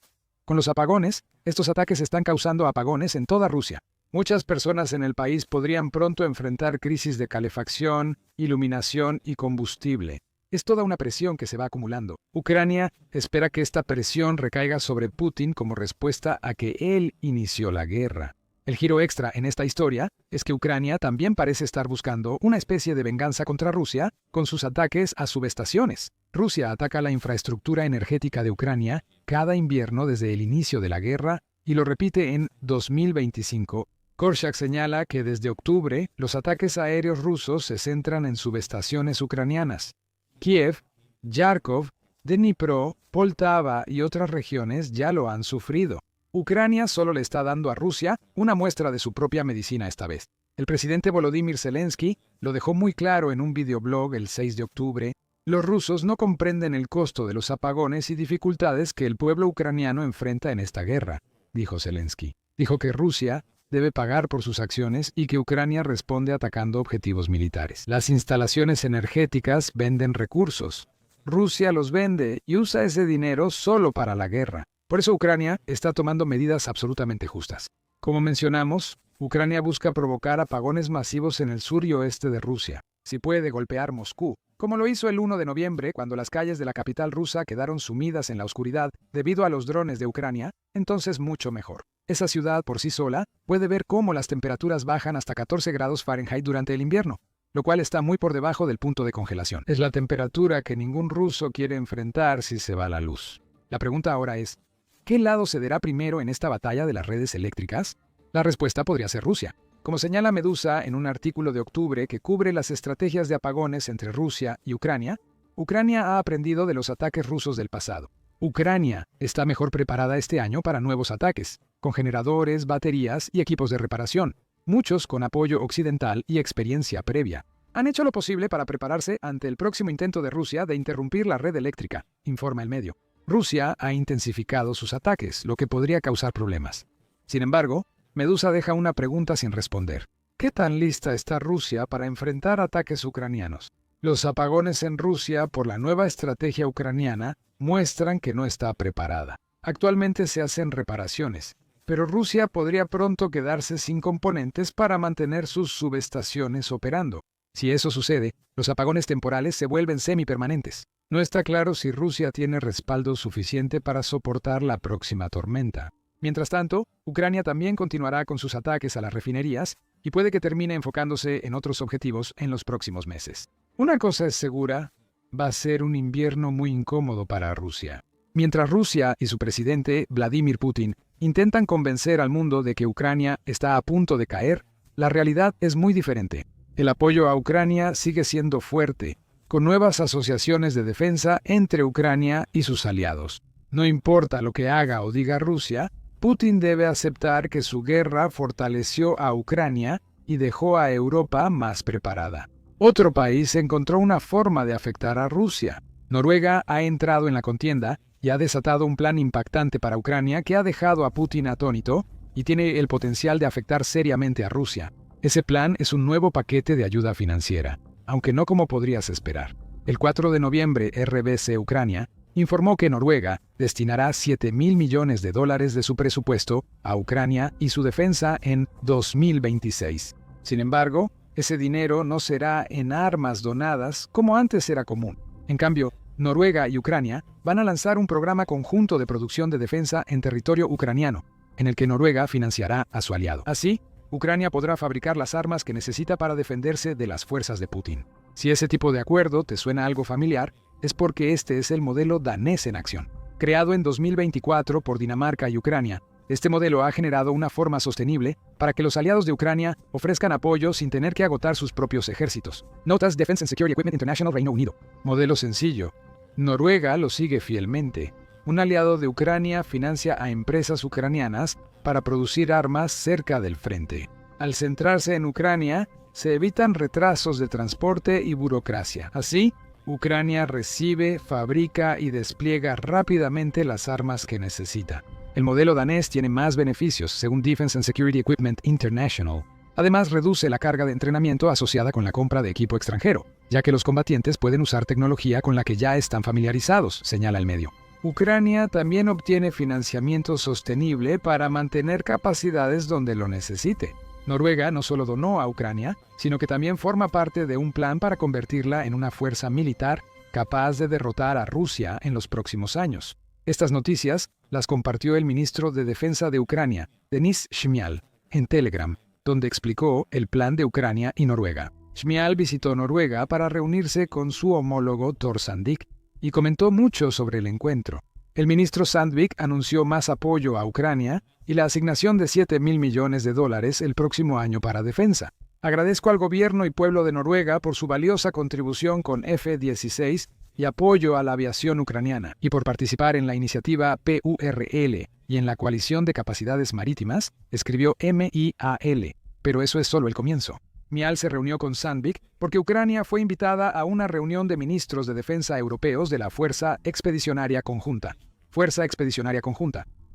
Con los apagones, estos ataques están causando apagones en toda Rusia. Muchas personas en el país podrían pronto enfrentar crisis de calefacción, iluminación y combustible. Es toda una presión que se va acumulando. Ucrania espera que esta presión recaiga sobre Putin como respuesta a que él inició la guerra. El giro extra en esta historia es que Ucrania también parece estar buscando una especie de venganza contra Rusia con sus ataques a subestaciones. Rusia ataca la infraestructura energética de Ucrania cada invierno desde el inicio de la guerra y lo repite en 2025. Korshak señala que desde octubre los ataques aéreos rusos se centran en subestaciones ucranianas. Kiev, Kharkov, Dnipro, Poltava y otras regiones ya lo han sufrido. Ucrania solo le está dando a Rusia una muestra de su propia medicina esta vez. El presidente Volodymyr Zelensky lo dejó muy claro en un videoblog el 6 de octubre. Los rusos no comprenden el costo de los apagones y dificultades que el pueblo ucraniano enfrenta en esta guerra, dijo Zelensky. Dijo que Rusia debe pagar por sus acciones y que Ucrania responde atacando objetivos militares. Las instalaciones energéticas venden recursos. Rusia los vende y usa ese dinero solo para la guerra. Por eso Ucrania está tomando medidas absolutamente justas. Como mencionamos, Ucrania busca provocar apagones masivos en el sur y oeste de Rusia. Si puede golpear Moscú, como lo hizo el 1 de noviembre cuando las calles de la capital rusa quedaron sumidas en la oscuridad debido a los drones de Ucrania, entonces mucho mejor. Esa ciudad por sí sola puede ver cómo las temperaturas bajan hasta 14 grados Fahrenheit durante el invierno, lo cual está muy por debajo del punto de congelación. Es la temperatura que ningún ruso quiere enfrentar si se va la luz. La pregunta ahora es, ¿qué lado cederá primero en esta batalla de las redes eléctricas? La respuesta podría ser Rusia. Como señala Medusa en un artículo de octubre que cubre las estrategias de apagones entre Rusia y Ucrania, Ucrania ha aprendido de los ataques rusos del pasado. Ucrania está mejor preparada este año para nuevos ataques, con generadores, baterías y equipos de reparación, muchos con apoyo occidental y experiencia previa. Han hecho lo posible para prepararse ante el próximo intento de Rusia de interrumpir la red eléctrica, informa el medio. Rusia ha intensificado sus ataques, lo que podría causar problemas. Sin embargo, Medusa deja una pregunta sin responder. ¿Qué tan lista está Rusia para enfrentar ataques ucranianos? Los apagones en Rusia por la nueva estrategia ucraniana muestran que no está preparada. Actualmente se hacen reparaciones, pero Rusia podría pronto quedarse sin componentes para mantener sus subestaciones operando. Si eso sucede, los apagones temporales se vuelven semipermanentes. No está claro si Rusia tiene respaldo suficiente para soportar la próxima tormenta. Mientras tanto, Ucrania también continuará con sus ataques a las refinerías y puede que termine enfocándose en otros objetivos en los próximos meses. Una cosa es segura, va a ser un invierno muy incómodo para Rusia. Mientras Rusia y su presidente, Vladimir Putin, intentan convencer al mundo de que Ucrania está a punto de caer, la realidad es muy diferente. El apoyo a Ucrania sigue siendo fuerte, con nuevas asociaciones de defensa entre Ucrania y sus aliados. No importa lo que haga o diga Rusia, Putin debe aceptar que su guerra fortaleció a Ucrania y dejó a Europa más preparada. Otro país encontró una forma de afectar a Rusia. Noruega ha entrado en la contienda y ha desatado un plan impactante para Ucrania que ha dejado a Putin atónito y tiene el potencial de afectar seriamente a Rusia. Ese plan es un nuevo paquete de ayuda financiera, aunque no como podrías esperar. El 4 de noviembre, RBC Ucrania informó que Noruega destinará $7.000 millones de su presupuesto a Ucrania y su defensa en 2026. Sin embargo, ese dinero no será en armas donadas como antes era común. En cambio, Noruega y Ucrania van a lanzar un programa conjunto de producción de defensa en territorio ucraniano, en el que Noruega financiará a su aliado. Así, Ucrania podrá fabricar las armas que necesita para defenderse de las fuerzas de Putin. Si ese tipo de acuerdo te suena algo familiar, es porque este es el modelo danés en acción. Creado en 2024 por Dinamarca y Ucrania, este modelo ha generado una forma sostenible para que los aliados de Ucrania ofrezcan apoyo sin tener que agotar sus propios ejércitos. Notas Defense and Security Equipment International, Reino Unido. Modelo sencillo. Noruega lo sigue fielmente. Un aliado de Ucrania financia a empresas ucranianas para producir armas cerca del frente. Al centrarse en Ucrania, se evitan retrasos de transporte y burocracia. Así, Ucrania recibe, fabrica y despliega rápidamente las armas que necesita. El modelo danés tiene más beneficios, según Defense and Security Equipment International. Además, reduce la carga de entrenamiento asociada con la compra de equipo extranjero, ya que los combatientes pueden usar tecnología con la que ya están familiarizados, señala el medio. Ucrania también obtiene financiamiento sostenible para mantener capacidades donde lo necesite. Noruega no solo donó a Ucrania, sino que también forma parte de un plan para convertirla en una fuerza militar capaz de derrotar a Rusia en los próximos años. Estas noticias las compartió el ministro de Defensa de Ucrania, Denis Shmyhal, en Telegram, donde explicó el plan de Ucrania y Noruega. Shmyhal visitó Noruega para reunirse con su homólogo Thor Sandvik y comentó mucho sobre el encuentro. El ministro Sandvik anunció más apoyo a Ucrania y la asignación de $7.000 millones el próximo año para defensa. Agradezco al gobierno y pueblo de Noruega por su valiosa contribución con F-16 y apoyo a la aviación ucraniana, y por participar en la iniciativa PURL y en la coalición de capacidades marítimas, escribió MIAL. Pero eso es solo el comienzo. Mial se reunió con Sandvik porque Ucrania fue invitada a una reunión de ministros de defensa europeos de la Fuerza Expedicionaria Conjunta.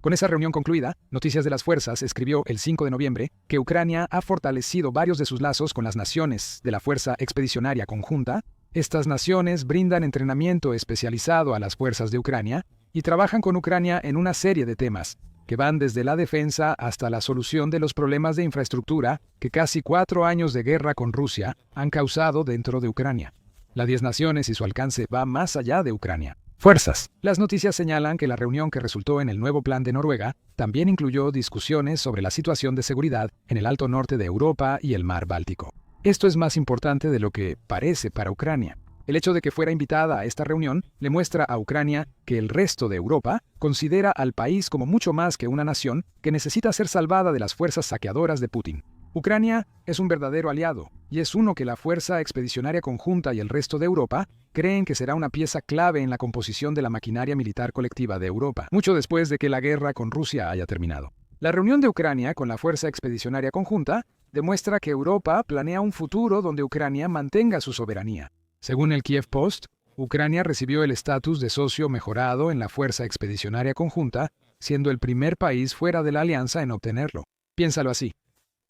Con esa reunión concluida, Noticias de las Fuerzas escribió el 5 de noviembre que Ucrania ha fortalecido varios de sus lazos con las naciones de la Fuerza Expedicionaria Conjunta. Estas naciones brindan entrenamiento especializado a las fuerzas de Ucrania y trabajan con Ucrania en una serie de temas, que van desde la defensa hasta la solución de los problemas de infraestructura que casi 4 años de guerra con Rusia han causado dentro de Ucrania. La 10 naciones y su alcance va más allá de Ucrania. Fuerzas. Las noticias señalan que la reunión que resultó en el nuevo plan de Noruega también incluyó discusiones sobre la situación de seguridad en el Alto Norte de Europa y el Mar Báltico. Esto es más importante de lo que parece para Ucrania. El hecho de que fuera invitada a esta reunión le muestra a Ucrania que el resto de Europa considera al país como mucho más que una nación que necesita ser salvada de las fuerzas saqueadoras de Putin. Ucrania es un verdadero aliado, y es uno que la Fuerza Expedicionaria Conjunta y el resto de Europa creen que será una pieza clave en la composición de la maquinaria militar colectiva de Europa, mucho después de que la guerra con Rusia haya terminado. La reunión de Ucrania con la Fuerza Expedicionaria Conjunta demuestra que Europa planea un futuro donde Ucrania mantenga su soberanía. Según el Kiev Post, Ucrania recibió el estatus de socio mejorado en la Fuerza Expedicionaria Conjunta, siendo el primer país fuera de la alianza en obtenerlo. Piénsalo así.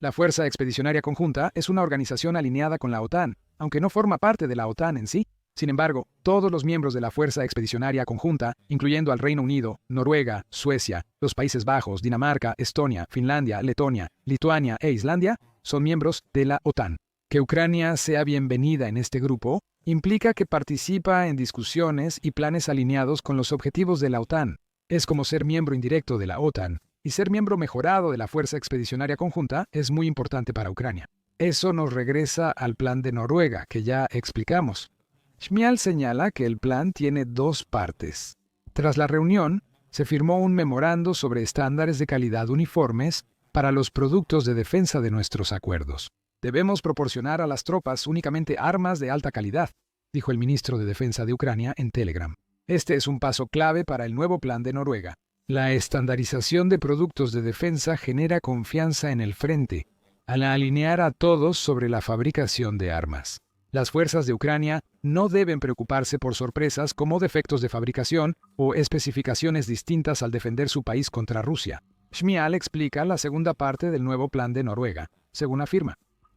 La Fuerza Expedicionaria Conjunta es una organización alineada con la OTAN, aunque no forma parte de la OTAN en sí. Sin embargo, todos los miembros de la Fuerza Expedicionaria Conjunta, incluyendo al Reino Unido, Noruega, Suecia, los Países Bajos, Dinamarca, Estonia, Finlandia, Letonia, Lituania e Islandia, son miembros de la OTAN. Que Ucrania sea bienvenida en este grupo implica que participa en discusiones y planes alineados con los objetivos de la OTAN. Es como ser miembro indirecto de la OTAN, y ser miembro mejorado de la Fuerza Expedicionaria Conjunta es muy importante para Ucrania. Eso nos regresa al plan de Noruega, que ya explicamos. Shmial señala que el plan tiene dos partes. Tras la reunión, se firmó un memorando sobre estándares de calidad uniformes para los productos de defensa de nuestros acuerdos. Debemos proporcionar a las tropas únicamente armas de alta calidad, dijo el ministro de Defensa de Ucrania en Telegram. Este es un paso clave para el nuevo plan de Noruega. La estandarización de productos de defensa genera confianza en el frente, al alinear a todos sobre la fabricación de armas. Las fuerzas de Ucrania no deben preocuparse por sorpresas como defectos de fabricación o especificaciones distintas al defender su país contra Rusia. Shmial explica la segunda parte del nuevo plan de Noruega, según afirma.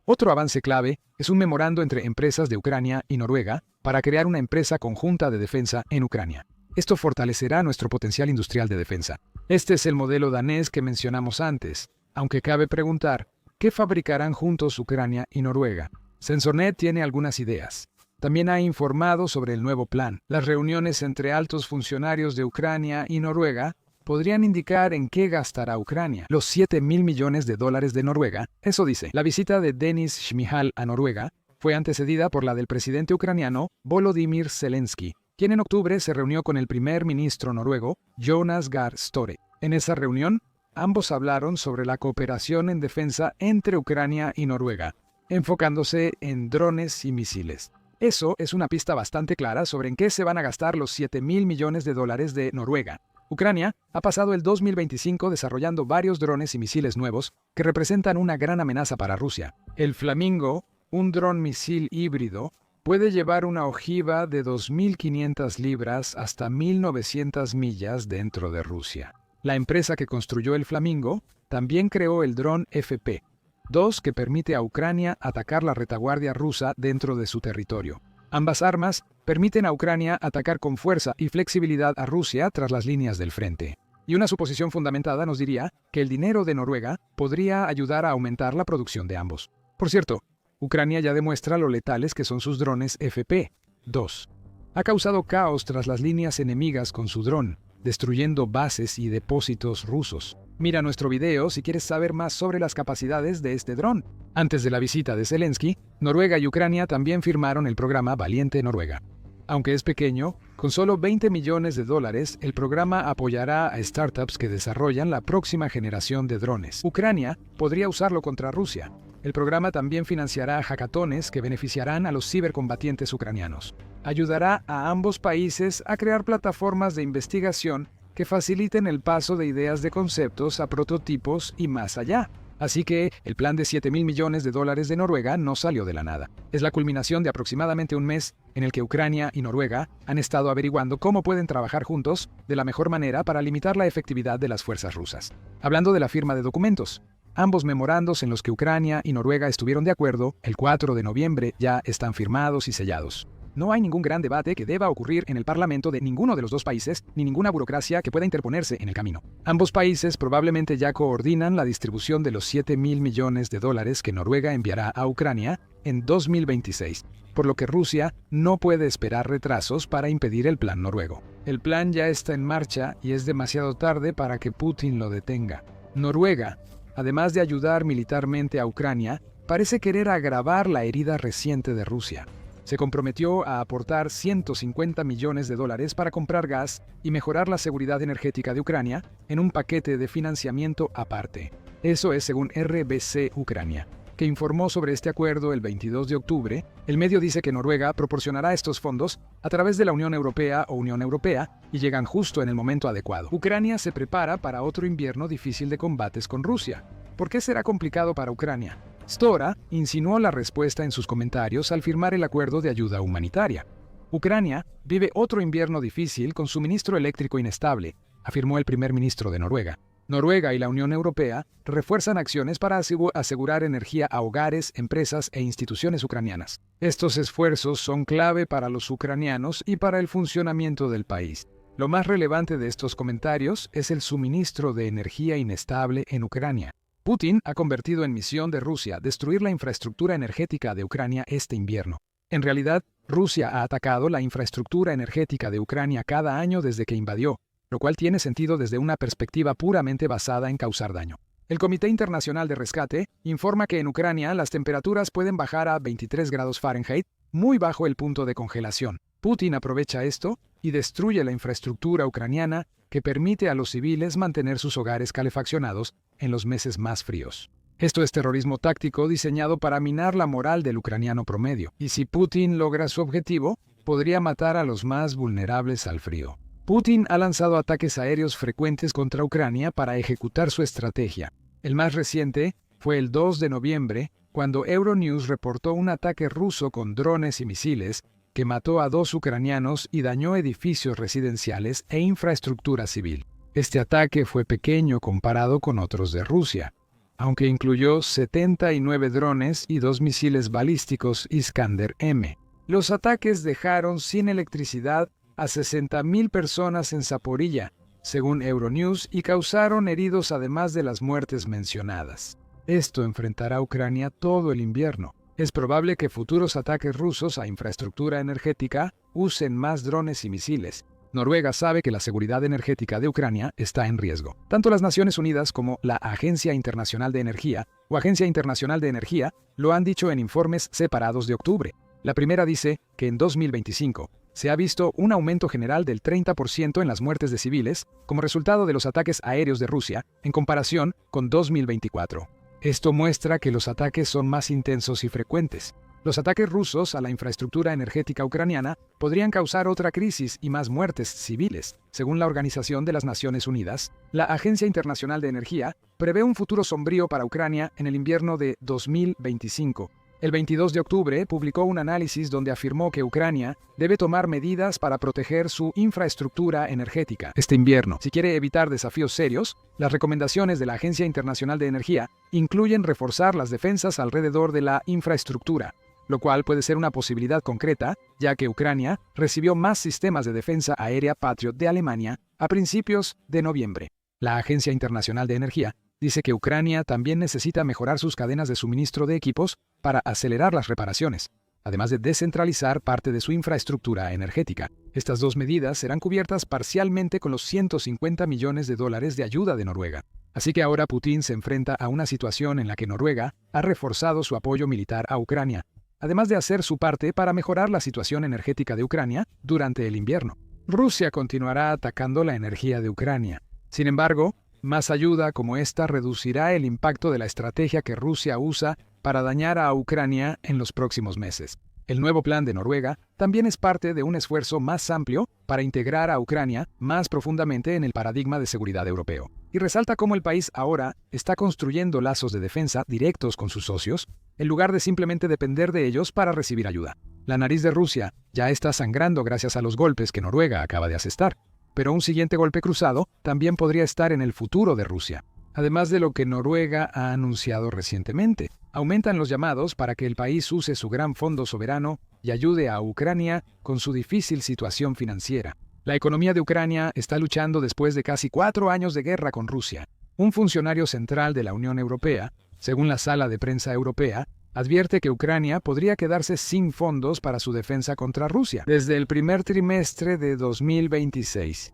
Otro avance clave es un memorando entre empresas de Ucrania y Noruega para crear una empresa conjunta de defensa en Ucrania. Esto fortalecerá nuestro potencial industrial de defensa. Este es el modelo danés que mencionamos antes, aunque cabe preguntar, ¿qué fabricarán juntos Ucrania y Noruega? Censornet tiene algunas ideas. También ha informado sobre el nuevo plan. Las reuniones entre altos funcionarios de Ucrania y Noruega podrían indicar en qué gastará Ucrania los 7.000 millones de dólares de Noruega. Eso dice. La visita de Denis Shmyhal a Noruega fue antecedida por la del presidente ucraniano Volodymyr Zelensky, quien en octubre se reunió con el primer ministro noruego Jonas Gahr Støre. En esa reunión, ambos hablaron sobre la cooperación en defensa entre Ucrania y Noruega, enfocándose en drones y misiles. Eso es una pista bastante clara sobre en qué se van a gastar los 7.000 millones de dólares de Noruega. Ucrania ha pasado el 2025 desarrollando varios drones y misiles nuevos que representan una gran amenaza para Rusia. El Flamingo, un dron misil híbrido, puede llevar una ojiva de 2.500 libras hasta 1.900 millas dentro de Rusia. La empresa que construyó el Flamingo también creó el dron FP-2 que permite a Ucrania atacar la retaguardia rusa dentro de su territorio. Ambas armas permiten a Ucrania atacar con fuerza y flexibilidad a Rusia tras las líneas del frente. Y una suposición fundamentada nos diría que el dinero de Noruega podría ayudar a aumentar la producción de ambos. Por cierto, Ucrania ya demuestra lo letales que son sus drones FP-2. Ha causado caos tras las líneas enemigas con su dron, destruyendo bases y depósitos rusos. Mira nuestro video si quieres saber más sobre las capacidades de este dron. Antes de la visita de Zelensky, Noruega y Ucrania también firmaron el programa Valiente Noruega. Aunque es pequeño, con solo 20 millones de dólares, el programa apoyará a startups que desarrollan la próxima generación de drones. Ucrania podría usarlo contra Rusia. El programa también financiará hackatones que beneficiarán a los cibercombatientes ucranianos. Ayudará a ambos países a crear plataformas de investigación que faciliten el paso de ideas de conceptos a prototipos y más allá. Así que el plan de 7.000 millones de dólares de Noruega no salió de la nada. Es la culminación de aproximadamente un mes en el que Ucrania y Noruega han estado averiguando cómo pueden trabajar juntos de la mejor manera para limitar la efectividad de las fuerzas rusas. Hablando de la firma de documentos, ambos memorandos en los que Ucrania y Noruega estuvieron de acuerdo, el 4 de noviembre ya están firmados y sellados. No hay ningún gran debate que deba ocurrir en el Parlamento de ninguno de los dos países, ni ninguna burocracia que pueda interponerse en el camino. Ambos países probablemente ya coordinan la distribución de los 7.000 millones de dólares que Noruega enviará a Ucrania en 2026, por lo que Rusia no puede esperar retrasos para impedir el plan noruego. El plan ya está en marcha y es demasiado tarde para que Putin lo detenga. Noruega, además de ayudar militarmente a Ucrania, parece querer agravar la herida reciente de Rusia. Se comprometió a aportar 150 millones de dólares para comprar gas y mejorar la seguridad energética de Ucrania en un paquete de financiamiento aparte. Eso es según RBC Ucrania, que informó sobre este acuerdo el 22 de octubre. El medio dice que Noruega proporcionará estos fondos a través de la Unión Europea o Unión Europea y llegan justo en el momento adecuado. Ucrania se prepara para otro invierno difícil de combates con Rusia. ¿Por qué será complicado para Ucrania? Støre insinuó la respuesta en sus comentarios al firmar el acuerdo de ayuda humanitaria. Ucrania vive otro invierno difícil con suministro eléctrico inestable, afirmó el primer ministro de Noruega. Noruega y la Unión Europea refuerzan acciones para asegurar energía a hogares, empresas e instituciones ucranianas. Estos esfuerzos son clave para los ucranianos y para el funcionamiento del país. Lo más relevante de estos comentarios es el suministro de energía inestable en Ucrania. Putin ha convertido en misión de Rusia destruir la infraestructura energética de Ucrania este invierno. En realidad, Rusia ha atacado la infraestructura energética de Ucrania cada año desde que invadió, lo cual tiene sentido desde una perspectiva puramente basada en causar daño. El Comité Internacional de Rescate informa que en Ucrania las temperaturas pueden bajar a 23 grados Fahrenheit, muy bajo el punto de congelación. Putin aprovecha esto y destruye la infraestructura ucraniana que permite a los civiles mantener sus hogares calefaccionados en los meses más fríos. Esto es terrorismo táctico diseñado para minar la moral del ucraniano promedio, y si Putin logra su objetivo, podría matar a los más vulnerables al frío. Putin ha lanzado ataques aéreos frecuentes contra Ucrania para ejecutar su estrategia. El más reciente fue el 2 de noviembre, cuando Euronews reportó un ataque ruso con drones y misiles que mató a 2 ucranianos y dañó edificios residenciales e infraestructura civil. Este ataque fue pequeño comparado con otros de Rusia, aunque incluyó 79 drones y 2 misiles balísticos Iskander-M. Los ataques dejaron sin electricidad a 60.000 personas en Zaporilla, según Euronews, y causaron heridos además de las muertes mencionadas. Esto enfrentará a Ucrania todo el invierno. Es probable que futuros ataques rusos a infraestructura energética usen más drones y misiles. Noruega sabe que la seguridad energética de Ucrania está en riesgo. Tanto las Naciones Unidas como la Agencia Internacional de Energía o Agencia Internacional de Energía lo han dicho en informes separados de octubre. La primera dice que en 2025 se ha visto un aumento general del 30% en las muertes de civiles como resultado de los ataques aéreos de Rusia en comparación con 2024. Esto muestra que los ataques son más intensos y frecuentes. Los ataques rusos a la infraestructura energética ucraniana podrían causar otra crisis y más muertes civiles. Según la Organización de las Naciones Unidas, la Agencia Internacional de Energía prevé un futuro sombrío para Ucrania en el invierno de 2025. El 22 de octubre publicó un análisis donde afirmó que Ucrania debe tomar medidas para proteger su infraestructura energética este invierno. Si quiere evitar desafíos serios, las recomendaciones de la Agencia Internacional de Energía incluyen reforzar las defensas alrededor de la infraestructura, lo cual puede ser una posibilidad concreta, ya que Ucrania recibió más sistemas de defensa aérea Patriot de Alemania a principios de noviembre. La Agencia Internacional de Energía dice que Ucrania también necesita mejorar sus cadenas de suministro de equipos para acelerar las reparaciones, además de descentralizar parte de su infraestructura energética. Estas 2 medidas serán cubiertas parcialmente con los $150 millones de ayuda de Noruega. Así que ahora Putin se enfrenta a una situación en la que Noruega ha reforzado su apoyo militar a Ucrania, además de hacer su parte para mejorar la situación energética de Ucrania durante el invierno. Rusia continuará atacando la energía de Ucrania. Sin embargo, más ayuda como esta reducirá el impacto de la estrategia que Rusia usa para dañar a Ucrania en los próximos meses. El nuevo plan de Noruega también es parte de un esfuerzo más amplio para integrar a Ucrania más profundamente en el paradigma de seguridad europeo. Y resalta cómo el país ahora está construyendo lazos de defensa directos con sus socios, en lugar de simplemente depender de ellos para recibir ayuda. La nariz de Rusia ya está sangrando gracias a los golpes que Noruega acaba de asestar, pero un siguiente golpe cruzado también podría estar en el futuro de Rusia. Además de lo que Noruega ha anunciado recientemente, aumentan los llamados para que el país use su gran fondo soberano y ayude a Ucrania con su difícil situación financiera. La economía de Ucrania está luchando después de casi 4 años de guerra con Rusia. Un funcionario central de la Unión Europea, según la Sala de Prensa Europea, advierte que Ucrania podría quedarse sin fondos para su defensa contra Rusia desde el primer trimestre de 2026.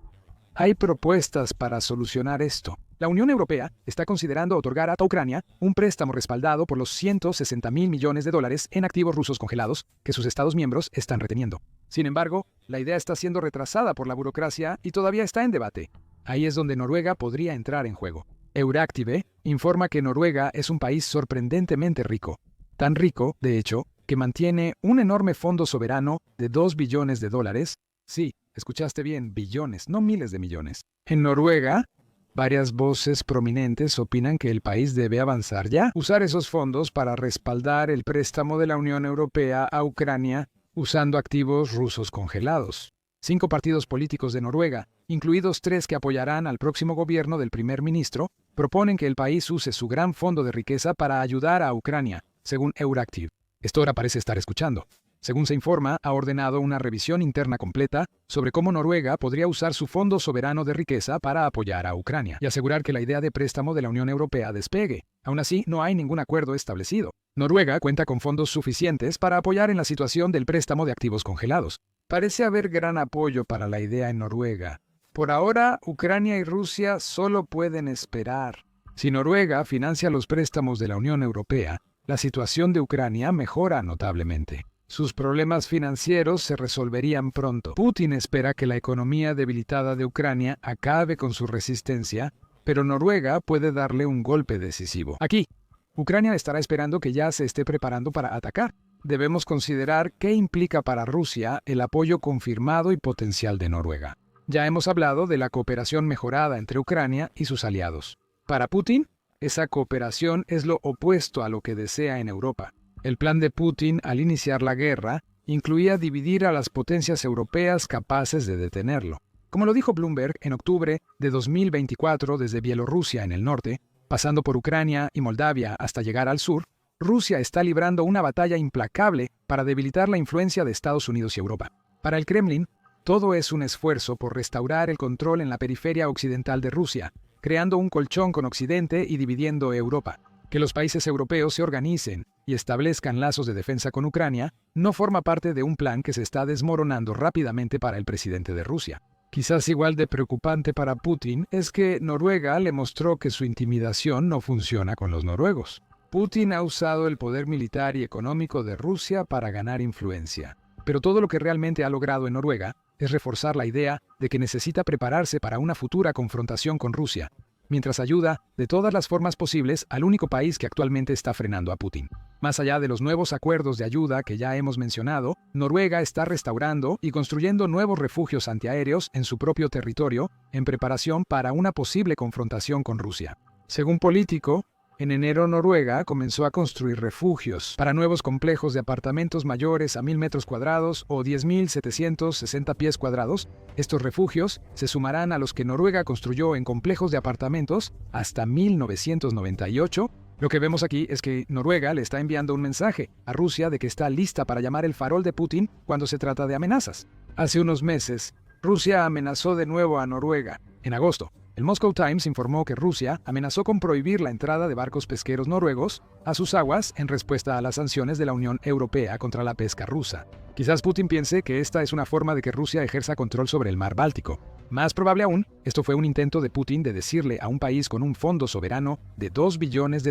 Hay propuestas para solucionar esto. La Unión Europea está considerando otorgar a Ucrania un préstamo respaldado por los $160.000 millones en activos rusos congelados que sus Estados miembros están reteniendo. Sin embargo, la idea está siendo retrasada por la burocracia y todavía está en debate. Ahí es donde Noruega podría entrar en juego. Euractiv informa que Noruega es un país sorprendentemente rico. Tan rico, de hecho, que mantiene un enorme fondo soberano de $2 billones. Sí, escuchaste bien, billones, no miles de millones. En Noruega, varias voces prominentes opinan que el país debe avanzar ya, usar esos fondos para respaldar el préstamo de la Unión Europea a Ucrania usando activos rusos congelados. 5 partidos políticos de Noruega, incluidos 3 que apoyarán al próximo gobierno del primer ministro, proponen que el país use su gran fondo de riqueza para ayudar a Ucrania, según Euractiv. Esto ahora parece estar escuchando. Según se informa, ha ordenado una revisión interna completa sobre cómo Noruega podría usar su fondo soberano de riqueza para apoyar a Ucrania y asegurar que la idea de préstamo de la Unión Europea despegue. Aún así, no hay ningún acuerdo establecido. Noruega cuenta con fondos suficientes para apoyar en la situación del préstamo de activos congelados. Parece haber gran apoyo para la idea en Noruega. Por ahora, Ucrania y Rusia solo pueden esperar. Si Noruega financia los préstamos de la Unión Europea, la situación de Ucrania mejora notablemente. Sus problemas financieros se resolverían pronto. Putin espera que la economía debilitada de Ucrania acabe con su resistencia, pero Noruega puede darle un golpe decisivo. Aquí, Ucrania estará esperando que ya se esté preparando para atacar. Debemos considerar qué implica para Rusia el apoyo confirmado y potencial de Noruega. Ya hemos hablado de la cooperación mejorada entre Ucrania y sus aliados. Para Putin, esa cooperación es lo opuesto a lo que desea en Europa. El plan de Putin al iniciar la guerra incluía dividir a las potencias europeas capaces de detenerlo. Como lo dijo Bloomberg en octubre de 2024 desde Bielorrusia en el norte, pasando por Ucrania y Moldavia hasta llegar al sur, Rusia está librando una batalla implacable para debilitar la influencia de Estados Unidos y Europa. Para el Kremlin, todo es un esfuerzo por restaurar el control en la periferia occidental de Rusia, creando un colchón con Occidente y dividiendo Europa. Que los países europeos se organicen y establezcan lazos de defensa con Ucrania no forma parte de un plan que se está desmoronando rápidamente para el presidente de Rusia. Quizás igual de preocupante para Putin es que Noruega le mostró que su intimidación no funciona con los noruegos. Putin ha usado el poder militar y económico de Rusia para ganar influencia. Pero todo lo que realmente ha logrado en Noruega es reforzar la idea de que necesita prepararse para una futura confrontación con Rusia, mientras ayuda de todas las formas posibles al único país que actualmente está frenando a Putin. Más allá de los nuevos acuerdos de ayuda que ya hemos mencionado, Noruega está restaurando y construyendo nuevos refugios antiaéreos en su propio territorio en preparación para una posible confrontación con Rusia. Según Político, en enero Noruega comenzó a construir refugios para nuevos complejos de apartamentos mayores a 1.000 metros cuadrados o 10.760 pies cuadrados. Estos refugios se sumarán a los que Noruega construyó en complejos de apartamentos hasta 1998. Lo que vemos aquí es que Noruega le está enviando un mensaje a Rusia de que está lista para llamar el farol de Putin cuando se trata de amenazas. Hace unos meses, Rusia amenazó de nuevo a Noruega. En agosto, el Moscow Times informó que Rusia amenazó con prohibir la entrada de barcos pesqueros noruegos a sus aguas en respuesta a las sanciones de la Unión Europea contra la pesca rusa. Quizás Putin piense que esta es una forma de que Rusia ejerza control sobre el mar Báltico. Más probable aún, esto fue un intento de Putin de decirle a un país con un fondo soberano de $2 billones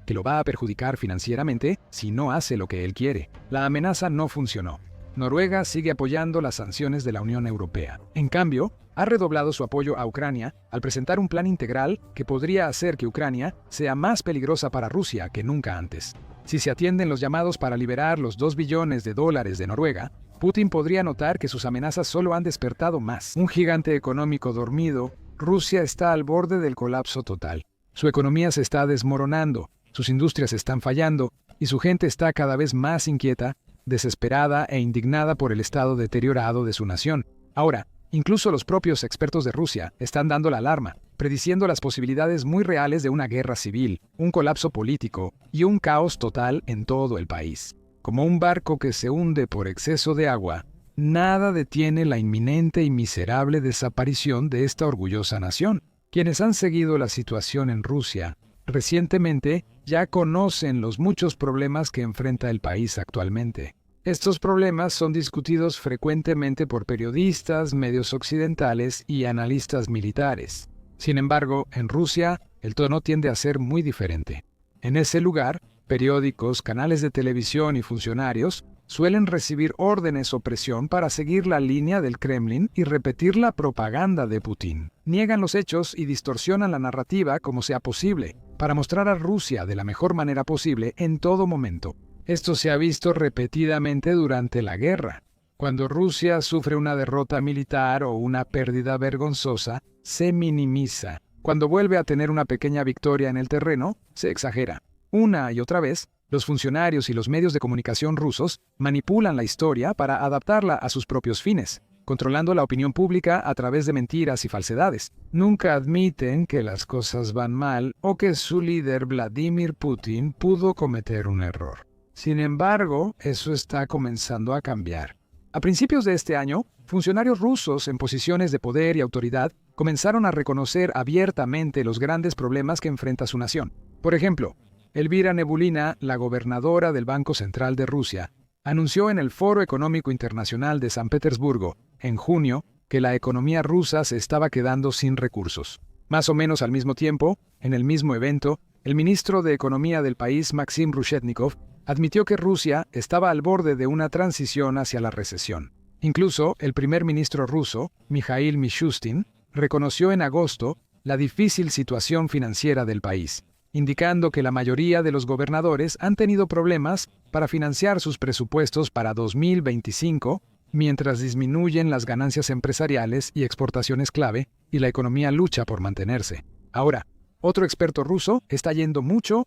que lo va a perjudicar financieramente si no hace lo que él quiere. La amenaza no funcionó. Noruega sigue apoyando las sanciones de la Unión Europea. En cambio, ha redoblado su apoyo a Ucrania al presentar un plan integral que podría hacer que Ucrania sea más peligrosa para Rusia que nunca antes. Si se atienden los llamados para liberar los $2 billones de Noruega, Putin podría notar que sus amenazas solo han despertado más. Un gigante económico dormido, Rusia está al borde del colapso total. Su economía se está desmoronando, sus industrias están fallando y su gente está cada vez más inquieta, desesperada e indignada por el estado deteriorado de su nación. Ahora, incluso los propios expertos de Rusia están dando la alarma, prediciendo las posibilidades muy reales de una guerra civil, un colapso político y un caos total en todo el país. Como un barco que se hunde por exceso de agua, nada detiene la inminente y miserable desaparición de esta orgullosa nación. Quienes han seguido la situación en Rusia recientemente ya conocen los muchos problemas que enfrenta el país actualmente. Estos problemas son discutidos frecuentemente por periodistas, medios occidentales y analistas militares. Sin embargo, en Rusia, el tono tiende a ser muy diferente. En ese lugar, periódicos, canales de televisión y funcionarios suelen recibir órdenes o presión para seguir la línea del Kremlin y repetir la propaganda de Putin. Niegan los hechos y distorsionan la narrativa como sea posible, para mostrar a Rusia de la mejor manera posible en todo momento. Esto se ha visto repetidamente durante la guerra. Cuando Rusia sufre una derrota militar o una pérdida vergonzosa, se minimiza. Cuando vuelve a tener una pequeña victoria en el terreno, se exagera. Una y otra vez, los funcionarios y los medios de comunicación rusos manipulan la historia para adaptarla a sus propios fines, controlando la opinión pública a través de mentiras y falsedades. Nunca admiten que las cosas van mal o que su líder Vladimir Putin pudo cometer un error. Sin embargo, eso está comenzando a cambiar. A principios de este año, funcionarios rusos en posiciones de poder y autoridad comenzaron a reconocer abiertamente los grandes problemas que enfrenta su nación. Por ejemplo, Elvira Nebulina, la gobernadora del Banco Central de Rusia, anunció en el Foro Económico Internacional de San Petersburgo, en junio, que la economía rusa se estaba quedando sin recursos. Más o menos al mismo tiempo, en el mismo evento, el ministro de Economía del país, Maxim Reshetnikov, admitió que Rusia estaba al borde de una transición hacia la recesión. Incluso el primer ministro ruso, Mikhail Mishustin, reconoció en agosto la difícil situación financiera del país, indicando que la mayoría de los gobernadores han tenido problemas para financiar sus presupuestos para 2025, mientras disminuyen las ganancias empresariales y exportaciones clave y la economía lucha por mantenerse. Ahora, otro experto ruso está yendo mucho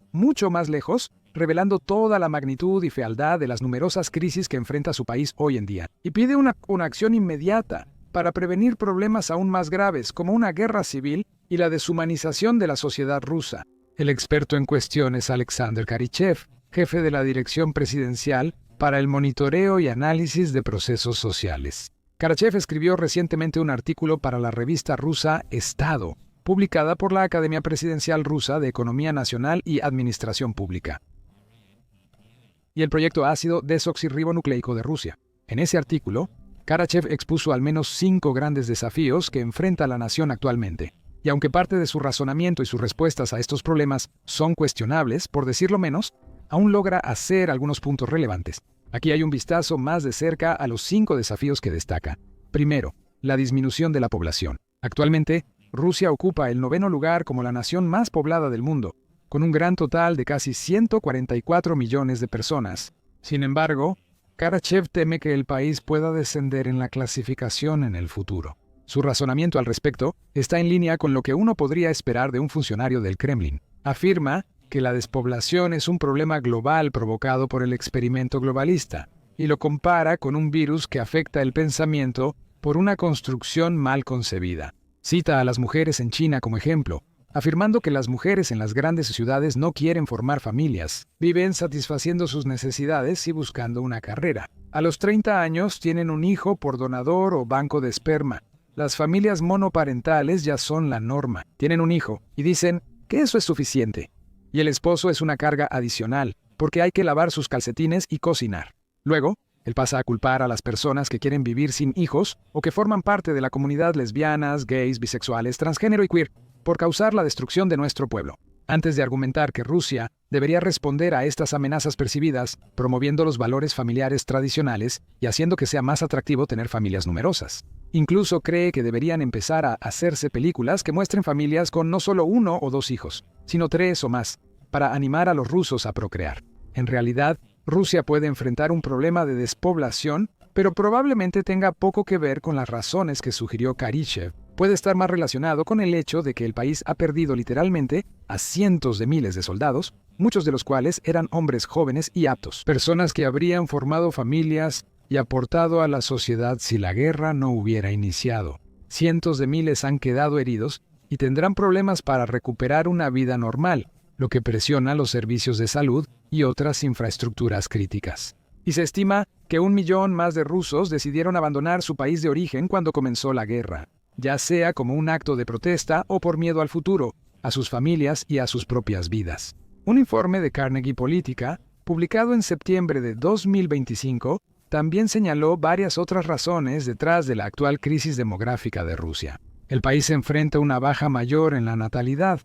más lejos, revelando toda la magnitud y fealdad de las numerosas crisis que enfrenta su país hoy en día, y pide una acción inmediata para prevenir problemas aún más graves, como una guerra civil y la deshumanización de la sociedad rusa. El experto en cuestión es Alexander Karichev, jefe de la Dirección Presidencial para el Monitoreo y Análisis de Procesos Sociales. Karachev escribió recientemente un artículo para la revista rusa Estado, publicada por la Academia Presidencial Rusa de Economía Nacional y Administración Pública, y el proyecto ácido desoxirribonucleico de Rusia. En ese artículo, Karachev expuso al menos 5 grandes desafíos que enfrenta la nación actualmente. Y aunque parte de su razonamiento y sus respuestas a estos problemas son cuestionables, por decirlo menos, aún logra hacer algunos puntos relevantes. Aquí hay un vistazo más de cerca a los 5 desafíos que destaca. Primero, la disminución de la población. Actualmente, Rusia ocupa el 9º lugar como la nación más poblada del mundo, con un gran total de casi 144 millones de personas. Sin embargo, Karachev teme que el país pueda descender en la clasificación en el futuro. Su razonamiento al respecto está en línea con lo que uno podría esperar de un funcionario del Kremlin. Afirma que la despoblación es un problema global provocado por el experimento globalista, y lo compara con un virus que afecta el pensamiento por una construcción mal concebida. Cita a las mujeres en China como ejemplo, afirmando que las mujeres en las grandes ciudades no quieren formar familias, viven satisfaciendo sus necesidades y buscando una carrera. A los 30 años tienen un hijo por donador o banco de esperma. Las familias monoparentales ya son la norma. Tienen un hijo y dicen que eso es suficiente. Y el esposo es una carga adicional, porque hay que lavar sus calcetines y cocinar. Luego, él pasa a culpar a las personas que quieren vivir sin hijos o que forman parte de la comunidad lesbianas, gays, bisexuales, transgénero y queer, por causar la destrucción de nuestro pueblo. Antes de argumentar que Rusia debería responder a estas amenazas percibidas, promoviendo los valores familiares tradicionales y haciendo que sea más atractivo tener familias numerosas. Incluso cree que deberían empezar a hacerse películas que muestren familias con no solo 1 o 2 hijos, sino 3 o más, para animar a los rusos a procrear. En realidad, Rusia puede enfrentar un problema de despoblación, pero probablemente tenga poco que ver con las razones que sugirió Karachev. Puede estar más relacionado con el hecho de que el país ha perdido literalmente a cientos de miles de soldados, muchos de los cuales eran hombres jóvenes y aptos, personas que habrían formado familias y aportado a la sociedad si la guerra no hubiera iniciado. Cientos de miles han quedado heridos y tendrán problemas para recuperar una vida normal, lo que presiona los servicios de salud y otras infraestructuras críticas. Y se estima que 1 millón más de rusos decidieron abandonar su país de origen cuando comenzó la guerra, ya sea como un acto de protesta o por miedo al futuro, a sus familias y a sus propias vidas. Un informe de Carnegie Política, publicado en septiembre de 2025, también señaló varias otras razones detrás de la actual crisis demográfica de Rusia. El país enfrenta una baja mayor en la natalidad,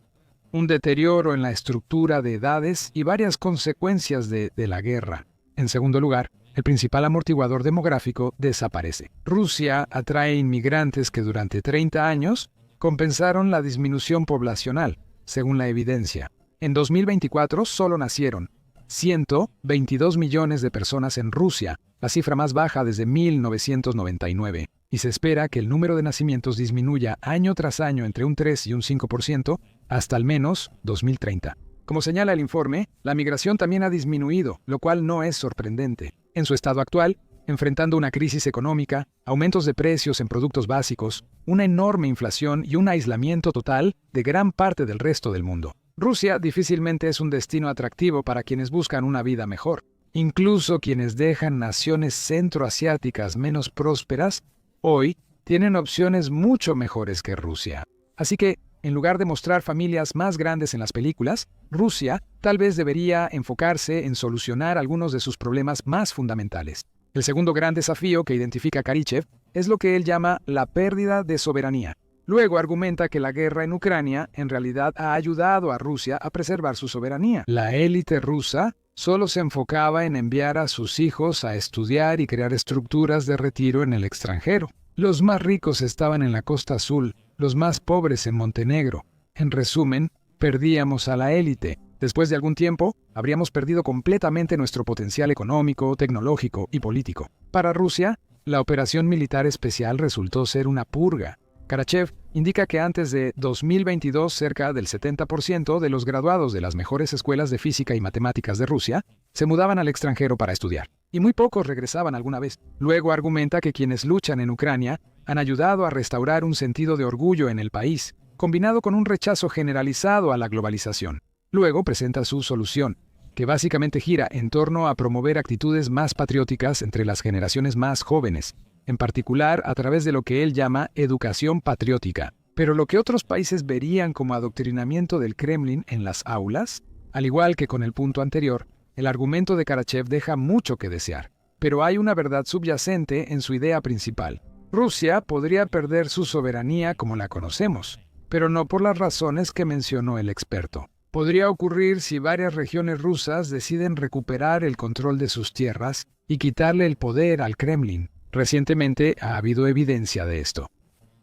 un deterioro en la estructura de edades y varias consecuencias de la guerra. En segundo lugar, el principal amortiguador demográfico desaparece. Rusia atrae inmigrantes que durante 30 años compensaron la disminución poblacional, según la evidencia. En 2024 solo nacieron 122 millones de personas en Rusia, la cifra más baja desde 1999, y se espera que el número de nacimientos disminuya año tras año entre un 3 y un 5% hasta al menos 2030. Como señala el informe, la migración también ha disminuido, lo cual no es sorprendente. En su estado actual, enfrentando una crisis económica, aumentos de precios en productos básicos, una enorme inflación y un aislamiento total de gran parte del resto del mundo. Rusia difícilmente es un destino atractivo para quienes buscan una vida mejor. Incluso quienes dejan naciones centroasiáticas menos prósperas, hoy tienen opciones mucho mejores que Rusia. Así que, en lugar de mostrar familias más grandes en las películas, Rusia tal vez debería enfocarse en solucionar algunos de sus problemas más fundamentales. El segundo gran desafío que identifica Karachev es lo que él llama la pérdida de soberanía. Luego argumenta que la guerra en Ucrania en realidad ha ayudado a Rusia a preservar su soberanía. La élite rusa solo se enfocaba en enviar a sus hijos a estudiar y crear estructuras de retiro en el extranjero. Los más ricos estaban en la Costa Azul, los más pobres en Montenegro. En resumen, perdíamos a la élite. Después de algún tiempo, habríamos perdido completamente nuestro potencial económico, tecnológico y político. Para Rusia, la operación militar especial resultó ser una purga. Karachev indica que antes de 2022 cerca del 70% de los graduados de las mejores escuelas de física y matemáticas de Rusia se mudaban al extranjero para estudiar, y muy pocos regresaban alguna vez. Luego argumenta que quienes luchan en Ucrania han ayudado a restaurar un sentido de orgullo en el país, combinado con un rechazo generalizado a la globalización. Luego presenta su solución, que básicamente gira en torno a promover actitudes más patrióticas entre las generaciones más jóvenes, en particular a través de lo que él llama educación patriótica. Pero lo que otros países verían como adoctrinamiento del Kremlin en las aulas, al igual que con el punto anterior, el argumento de Karachev deja mucho que desear. Pero hay una verdad subyacente en su idea principal. Rusia podría perder su soberanía como la conocemos, pero no por las razones que mencionó el experto. Podría ocurrir si varias regiones rusas deciden recuperar el control de sus tierras y quitarle el poder al Kremlin. Recientemente ha habido evidencia de esto,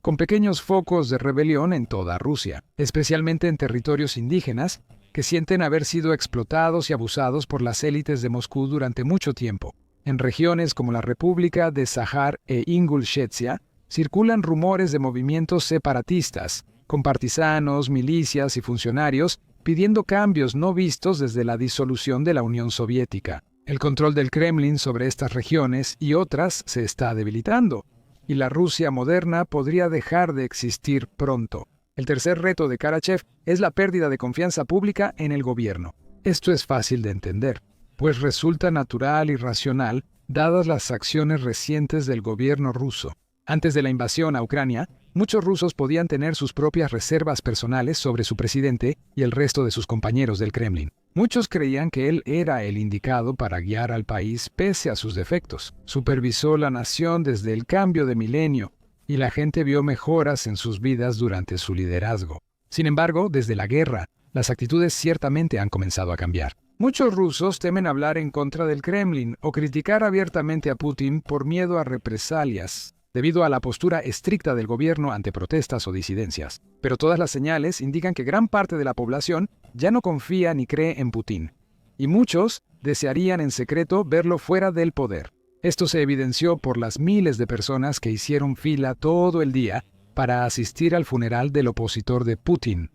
con pequeños focos de rebelión en toda Rusia, especialmente en territorios indígenas que sienten haber sido explotados y abusados por las élites de Moscú durante mucho tiempo. En regiones como la República de Sájar e Ingushetia circulan rumores de movimientos separatistas, con partisanos, milicias y funcionarios pidiendo cambios no vistos desde la disolución de la Unión Soviética. El control del Kremlin sobre estas regiones y otras se está debilitando, y la Rusia moderna podría dejar de existir pronto. El tercer reto de Karachev es la pérdida de confianza pública en el gobierno. Esto es fácil de entender, pues resulta natural y racional dadas las acciones recientes del gobierno ruso. Antes de la invasión a Ucrania, muchos rusos podían tener sus propias reservas personales sobre su presidente y el resto de sus compañeros del Kremlin. Muchos creían que él era el indicado para guiar al país pese a sus defectos. Supervisó la nación desde el cambio de milenio y la gente vio mejoras en sus vidas durante su liderazgo. Sin embargo, desde la guerra, las actitudes ciertamente han comenzado a cambiar. Muchos rusos temen hablar en contra del Kremlin o criticar abiertamente a Putin por miedo a represalias, debido a la postura estricta del gobierno ante protestas o disidencias. Pero todas las señales indican que gran parte de la población ya no confía ni cree en Putin, y muchos desearían en secreto verlo fuera del poder. Esto se evidenció por las miles de personas que hicieron fila todo el día para asistir al funeral del opositor de Putin,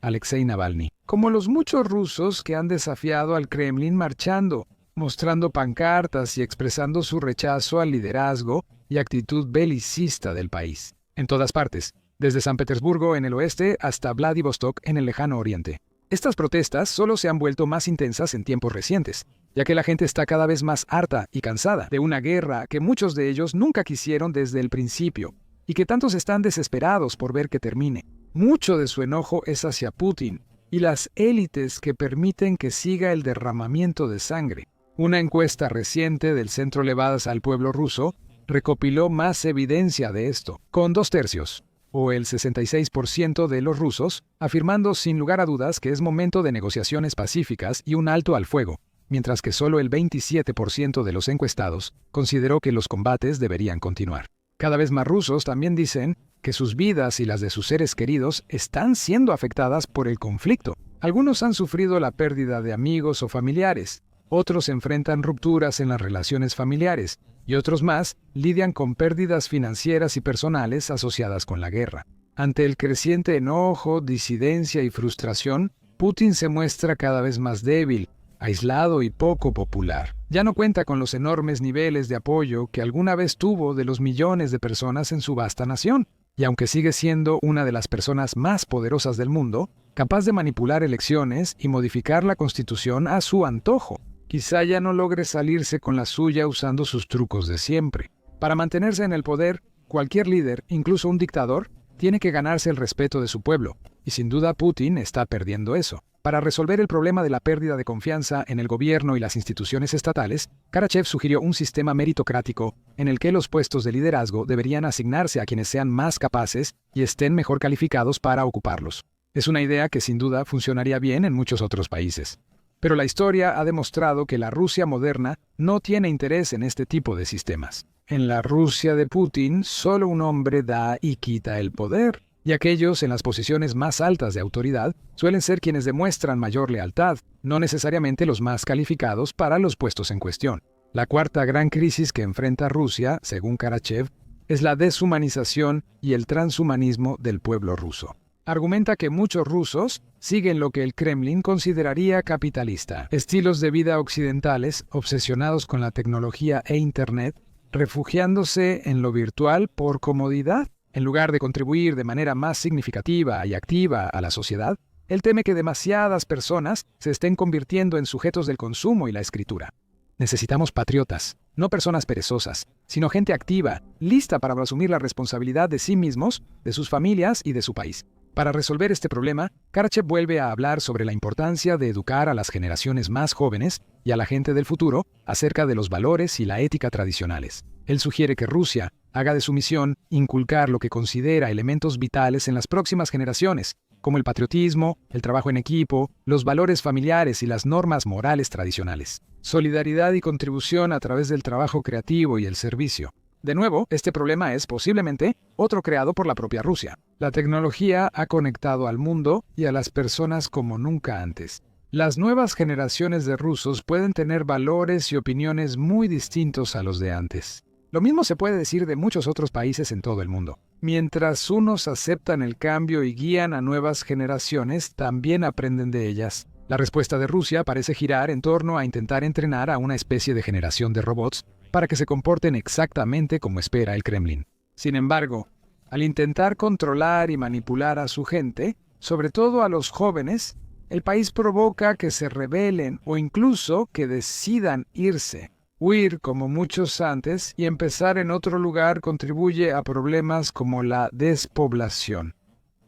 Alexei Navalny, como los muchos rusos que han desafiado al Kremlin marchando, mostrando pancartas y expresando su rechazo al liderazgo y actitud belicista del país. En todas partes, desde San Petersburgo en el oeste hasta Vladivostok en el lejano oriente. Estas protestas solo se han vuelto más intensas en tiempos recientes, ya que la gente está cada vez más harta y cansada de una guerra que muchos de ellos nunca quisieron desde el principio, y que tantos están desesperados por ver que termine. Mucho de su enojo es hacia Putin y las élites que permiten que siga el derramamiento de sangre. Una encuesta reciente del Centro Levadas al Pueblo Ruso recopiló más evidencia de esto, con 2/3, o el 66% de los rusos, afirmando sin lugar a dudas que es momento de negociaciones pacíficas y un alto al fuego, mientras que solo el 27% de los encuestados consideró que los combates deberían continuar. Cada vez más rusos también dicen que sus vidas y las de sus seres queridos están siendo afectadas por el conflicto. Algunos han sufrido la pérdida de amigos o familiares, otros enfrentan rupturas en las relaciones familiares, y otros más lidian con pérdidas financieras y personales asociadas con la guerra. Ante el creciente enojo, disidencia y frustración, Putin se muestra cada vez más débil, aislado y poco popular. Ya no cuenta con los enormes niveles de apoyo que alguna vez tuvo de los millones de personas en su vasta nación, y aunque sigue siendo una de las personas más poderosas del mundo, capaz de manipular elecciones y modificar la constitución a su antojo. Quizá ya no logre salirse con la suya usando sus trucos de siempre. Para mantenerse en el poder, cualquier líder, incluso un dictador, tiene que ganarse el respeto de su pueblo, Y sin duda Putin está perdiendo eso. Para resolver el problema de la pérdida de confianza en el gobierno y las instituciones estatales, Karachev sugirió un sistema meritocrático en el que los puestos de liderazgo deberían asignarse a quienes sean más capaces y estén mejor calificados para ocuparlos. Es una idea que sin duda funcionaría bien en muchos otros países. Pero la historia ha demostrado que la Rusia moderna no tiene interés en este tipo de sistemas. En la Rusia de Putin, solo un hombre da y quita el poder. Y aquellos en las posiciones más altas de autoridad suelen ser quienes demuestran mayor lealtad, no necesariamente los más calificados para los puestos en cuestión. La cuarta gran crisis que enfrenta Rusia, según Karachev, es la deshumanización y el transhumanismo del pueblo ruso. Argumenta que muchos rusos siguen lo que el Kremlin consideraría capitalista, estilos de vida occidentales obsesionados con la tecnología e Internet, refugiándose en lo virtual por comodidad. En lugar de contribuir de manera más significativa y activa a la sociedad, él teme que demasiadas personas se estén convirtiendo en sujetos del consumo y la escritura. Necesitamos patriotas, no personas perezosas, sino gente activa, lista para asumir la responsabilidad de sí mismos, de sus familias y de su país. Para resolver este problema, Karachev vuelve a hablar sobre la importancia de educar a las generaciones más jóvenes y a la gente del futuro acerca de los valores y la ética tradicionales. Él sugiere que Rusia haga de su misión inculcar lo que considera elementos vitales en las próximas generaciones, como el patriotismo, el trabajo en equipo, los valores familiares y las normas morales tradicionales. Solidaridad y contribución a través del trabajo creativo y el servicio. De nuevo, este problema es posiblemente otro creado por la propia Rusia. La tecnología ha conectado al mundo y a las personas como nunca antes. Las nuevas generaciones de rusos pueden tener valores y opiniones muy distintos a los de antes. Lo mismo se puede decir de muchos otros países en todo el mundo. Mientras unos aceptan el cambio y guían a nuevas generaciones, también aprenden de ellas. La respuesta de Rusia parece girar en torno a intentar entrenar a una especie de generación de robots para que se comporten exactamente como espera el Kremlin. Sin embargo, al intentar controlar y manipular a su gente, sobre todo a los jóvenes, el país provoca que se rebelen o incluso que decidan irse. Huir como muchos antes y empezar en otro lugar contribuye a problemas como la despoblación.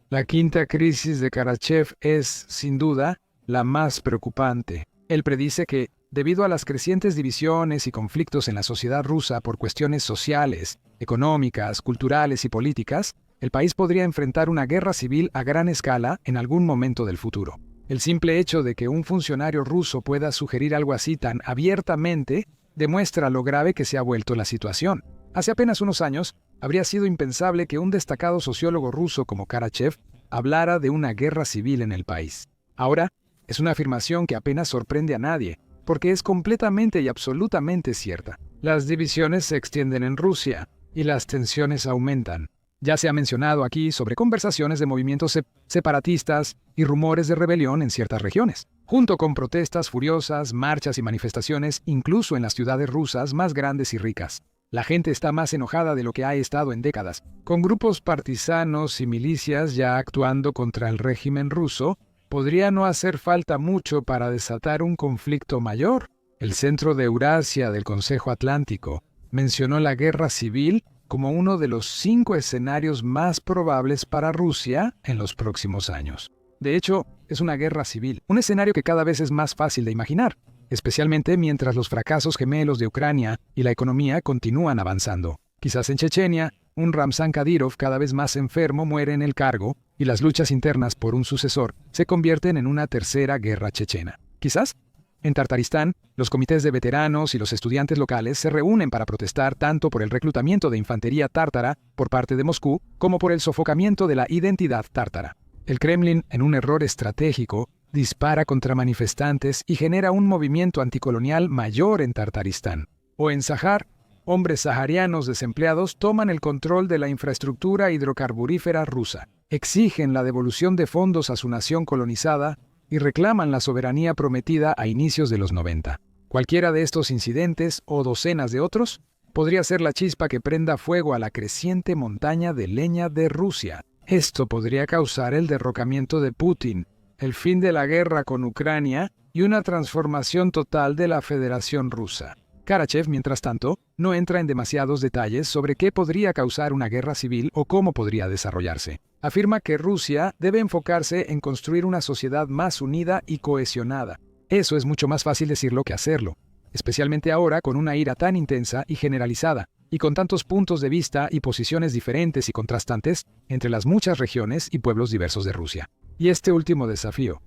La quinta crisis de Karachev es, sin duda, la más preocupante. Él predice que, debido a las crecientes divisiones y conflictos en la sociedad rusa por cuestiones sociales, económicas, culturales y políticas, el país podría enfrentar una guerra civil a gran escala en algún momento del futuro. El simple hecho de que un funcionario ruso pueda sugerir algo así tan abiertamente demuestra lo grave que se ha vuelto la situación. Hace apenas unos años, habría sido impensable que un destacado sociólogo ruso como Karachev hablara de una guerra civil en el país. Ahora, es una afirmación que apenas sorprende a nadie, porque es completamente y absolutamente cierta. Las divisiones se extienden en Rusia y las tensiones aumentan. Ya se ha mencionado aquí sobre conversaciones de movimientos separatistas y rumores de rebelión en ciertas regiones, junto con protestas furiosas, marchas y manifestaciones incluso en las ciudades rusas más grandes y ricas. La gente está más enojada de lo que ha estado en décadas, con grupos partisanos y milicias ya actuando contra el régimen ruso. Podría no hacer falta mucho para desatar un conflicto mayor. El Centro de Eurasia del Consejo Atlántico mencionó la guerra civil como uno de los 5 escenarios más probables para Rusia en los próximos años. De hecho, es una guerra civil, un escenario que cada vez es más fácil de imaginar, especialmente mientras los fracasos gemelos de Ucrania y la economía continúan avanzando. Quizás en Chechenia, un Ramzan Kadyrov cada vez más enfermo muere en el cargo y las luchas internas por un sucesor se convierten en una tercera guerra chechena. Quizás en Tartaristán, los comités de veteranos y los estudiantes locales se reúnen para protestar tanto por el reclutamiento de infantería tártara por parte de Moscú como por el sofocamiento de la identidad tártara. El Kremlin, en un error estratégico, dispara contra manifestantes y genera un movimiento anticolonial mayor en Tartaristán. O en Sahar, hombres saharianos desempleados toman el control de la infraestructura hidrocarburífera rusa, exigen la devolución de fondos a su nación colonizada y reclaman la soberanía prometida a inicios de los 90. Cualquiera de estos incidentes, o docenas de otros, podría ser la chispa que prenda fuego a la creciente montaña de leña de Rusia. Esto podría causar el derrocamiento de Putin, el fin de la guerra con Ucrania y una transformación total de la Federación Rusa. Karachev, mientras tanto, no entra en demasiados detalles sobre qué podría causar una guerra civil o cómo podría desarrollarse. Afirma que Rusia debe enfocarse en construir una sociedad más unida y cohesionada. Eso es mucho más fácil decirlo que hacerlo, especialmente ahora con una ira tan intensa y generalizada, y con tantos puntos de vista y posiciones diferentes y contrastantes entre las muchas regiones y pueblos diversos de Rusia. Y este último desafío,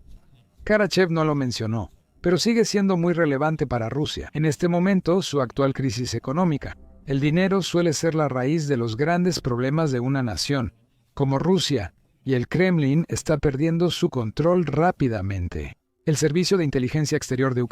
Karachev no lo mencionó, pero sigue siendo muy relevante para Rusia. En este momento, su actual crisis económica. El dinero suele ser la raíz de los grandes problemas de una nación, como Rusia, y el Kremlin está perdiendo su control rápidamente. El Servicio de Inteligencia Exterior de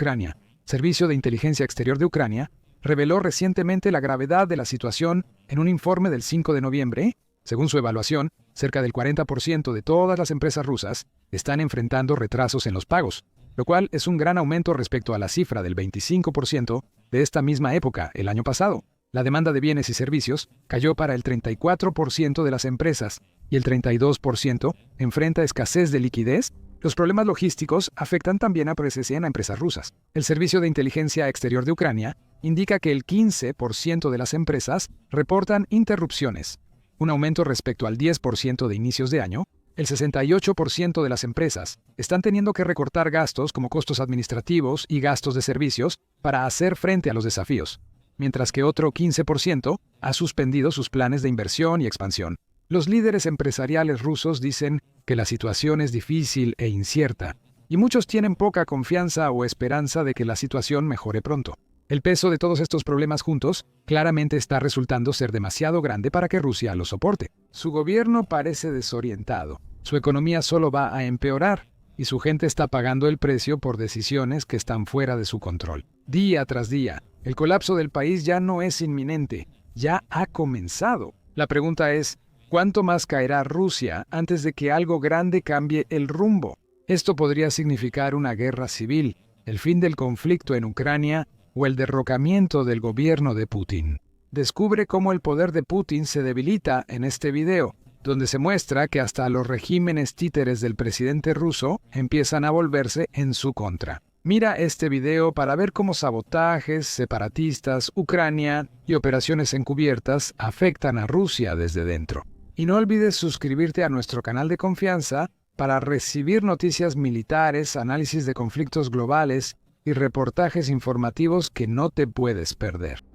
Ucrania, reveló recientemente la gravedad de la situación en un informe del 5 de noviembre. Según su evaluación, cerca del 40% de todas las empresas rusas están enfrentando retrasos en los pagos, lo cual es un gran aumento respecto a la cifra del 25% de esta misma época el año pasado. La demanda de bienes y servicios cayó para el 34% de las empresas y el 32% enfrenta escasez de liquidez. Los problemas logísticos afectan también a empresas rusas. El Servicio de Inteligencia Exterior de Ucrania indica que el 15% de las empresas reportan interrupciones, un aumento respecto al 10% de inicios de año. El 68% de las empresas están teniendo que recortar gastos como costos administrativos y gastos de servicios para hacer frente a los desafíos, mientras que otro 15% ha suspendido sus planes de inversión y expansión. Los líderes empresariales rusos dicen que la situación es difícil e incierta, y muchos tienen poca confianza o esperanza de que la situación mejore pronto. El peso de todos estos problemas juntos claramente está resultando ser demasiado grande para que Rusia lo soporte. Su gobierno parece desorientado. Su economía solo va a empeorar y su gente está pagando el precio por decisiones que están fuera de su control. Día tras día, el colapso del país ya no es inminente, ya ha comenzado. La pregunta es, ¿cuánto más caerá Rusia antes de que algo grande cambie el rumbo? Esto podría significar una guerra civil, el fin del conflicto en Ucrania o el derrocamiento del gobierno de Putin. Descubre cómo el poder de Putin se debilita en este video, donde se muestra que hasta los regímenes títeres del presidente ruso empiezan a volverse en su contra. Mira este video para ver cómo sabotajes, separatistas, Ucrania y operaciones encubiertas afectan a Rusia desde dentro. Y no olvides suscribirte a nuestro canal de confianza para recibir noticias militares, análisis de conflictos globales y reportajes informativos que no te puedes perder.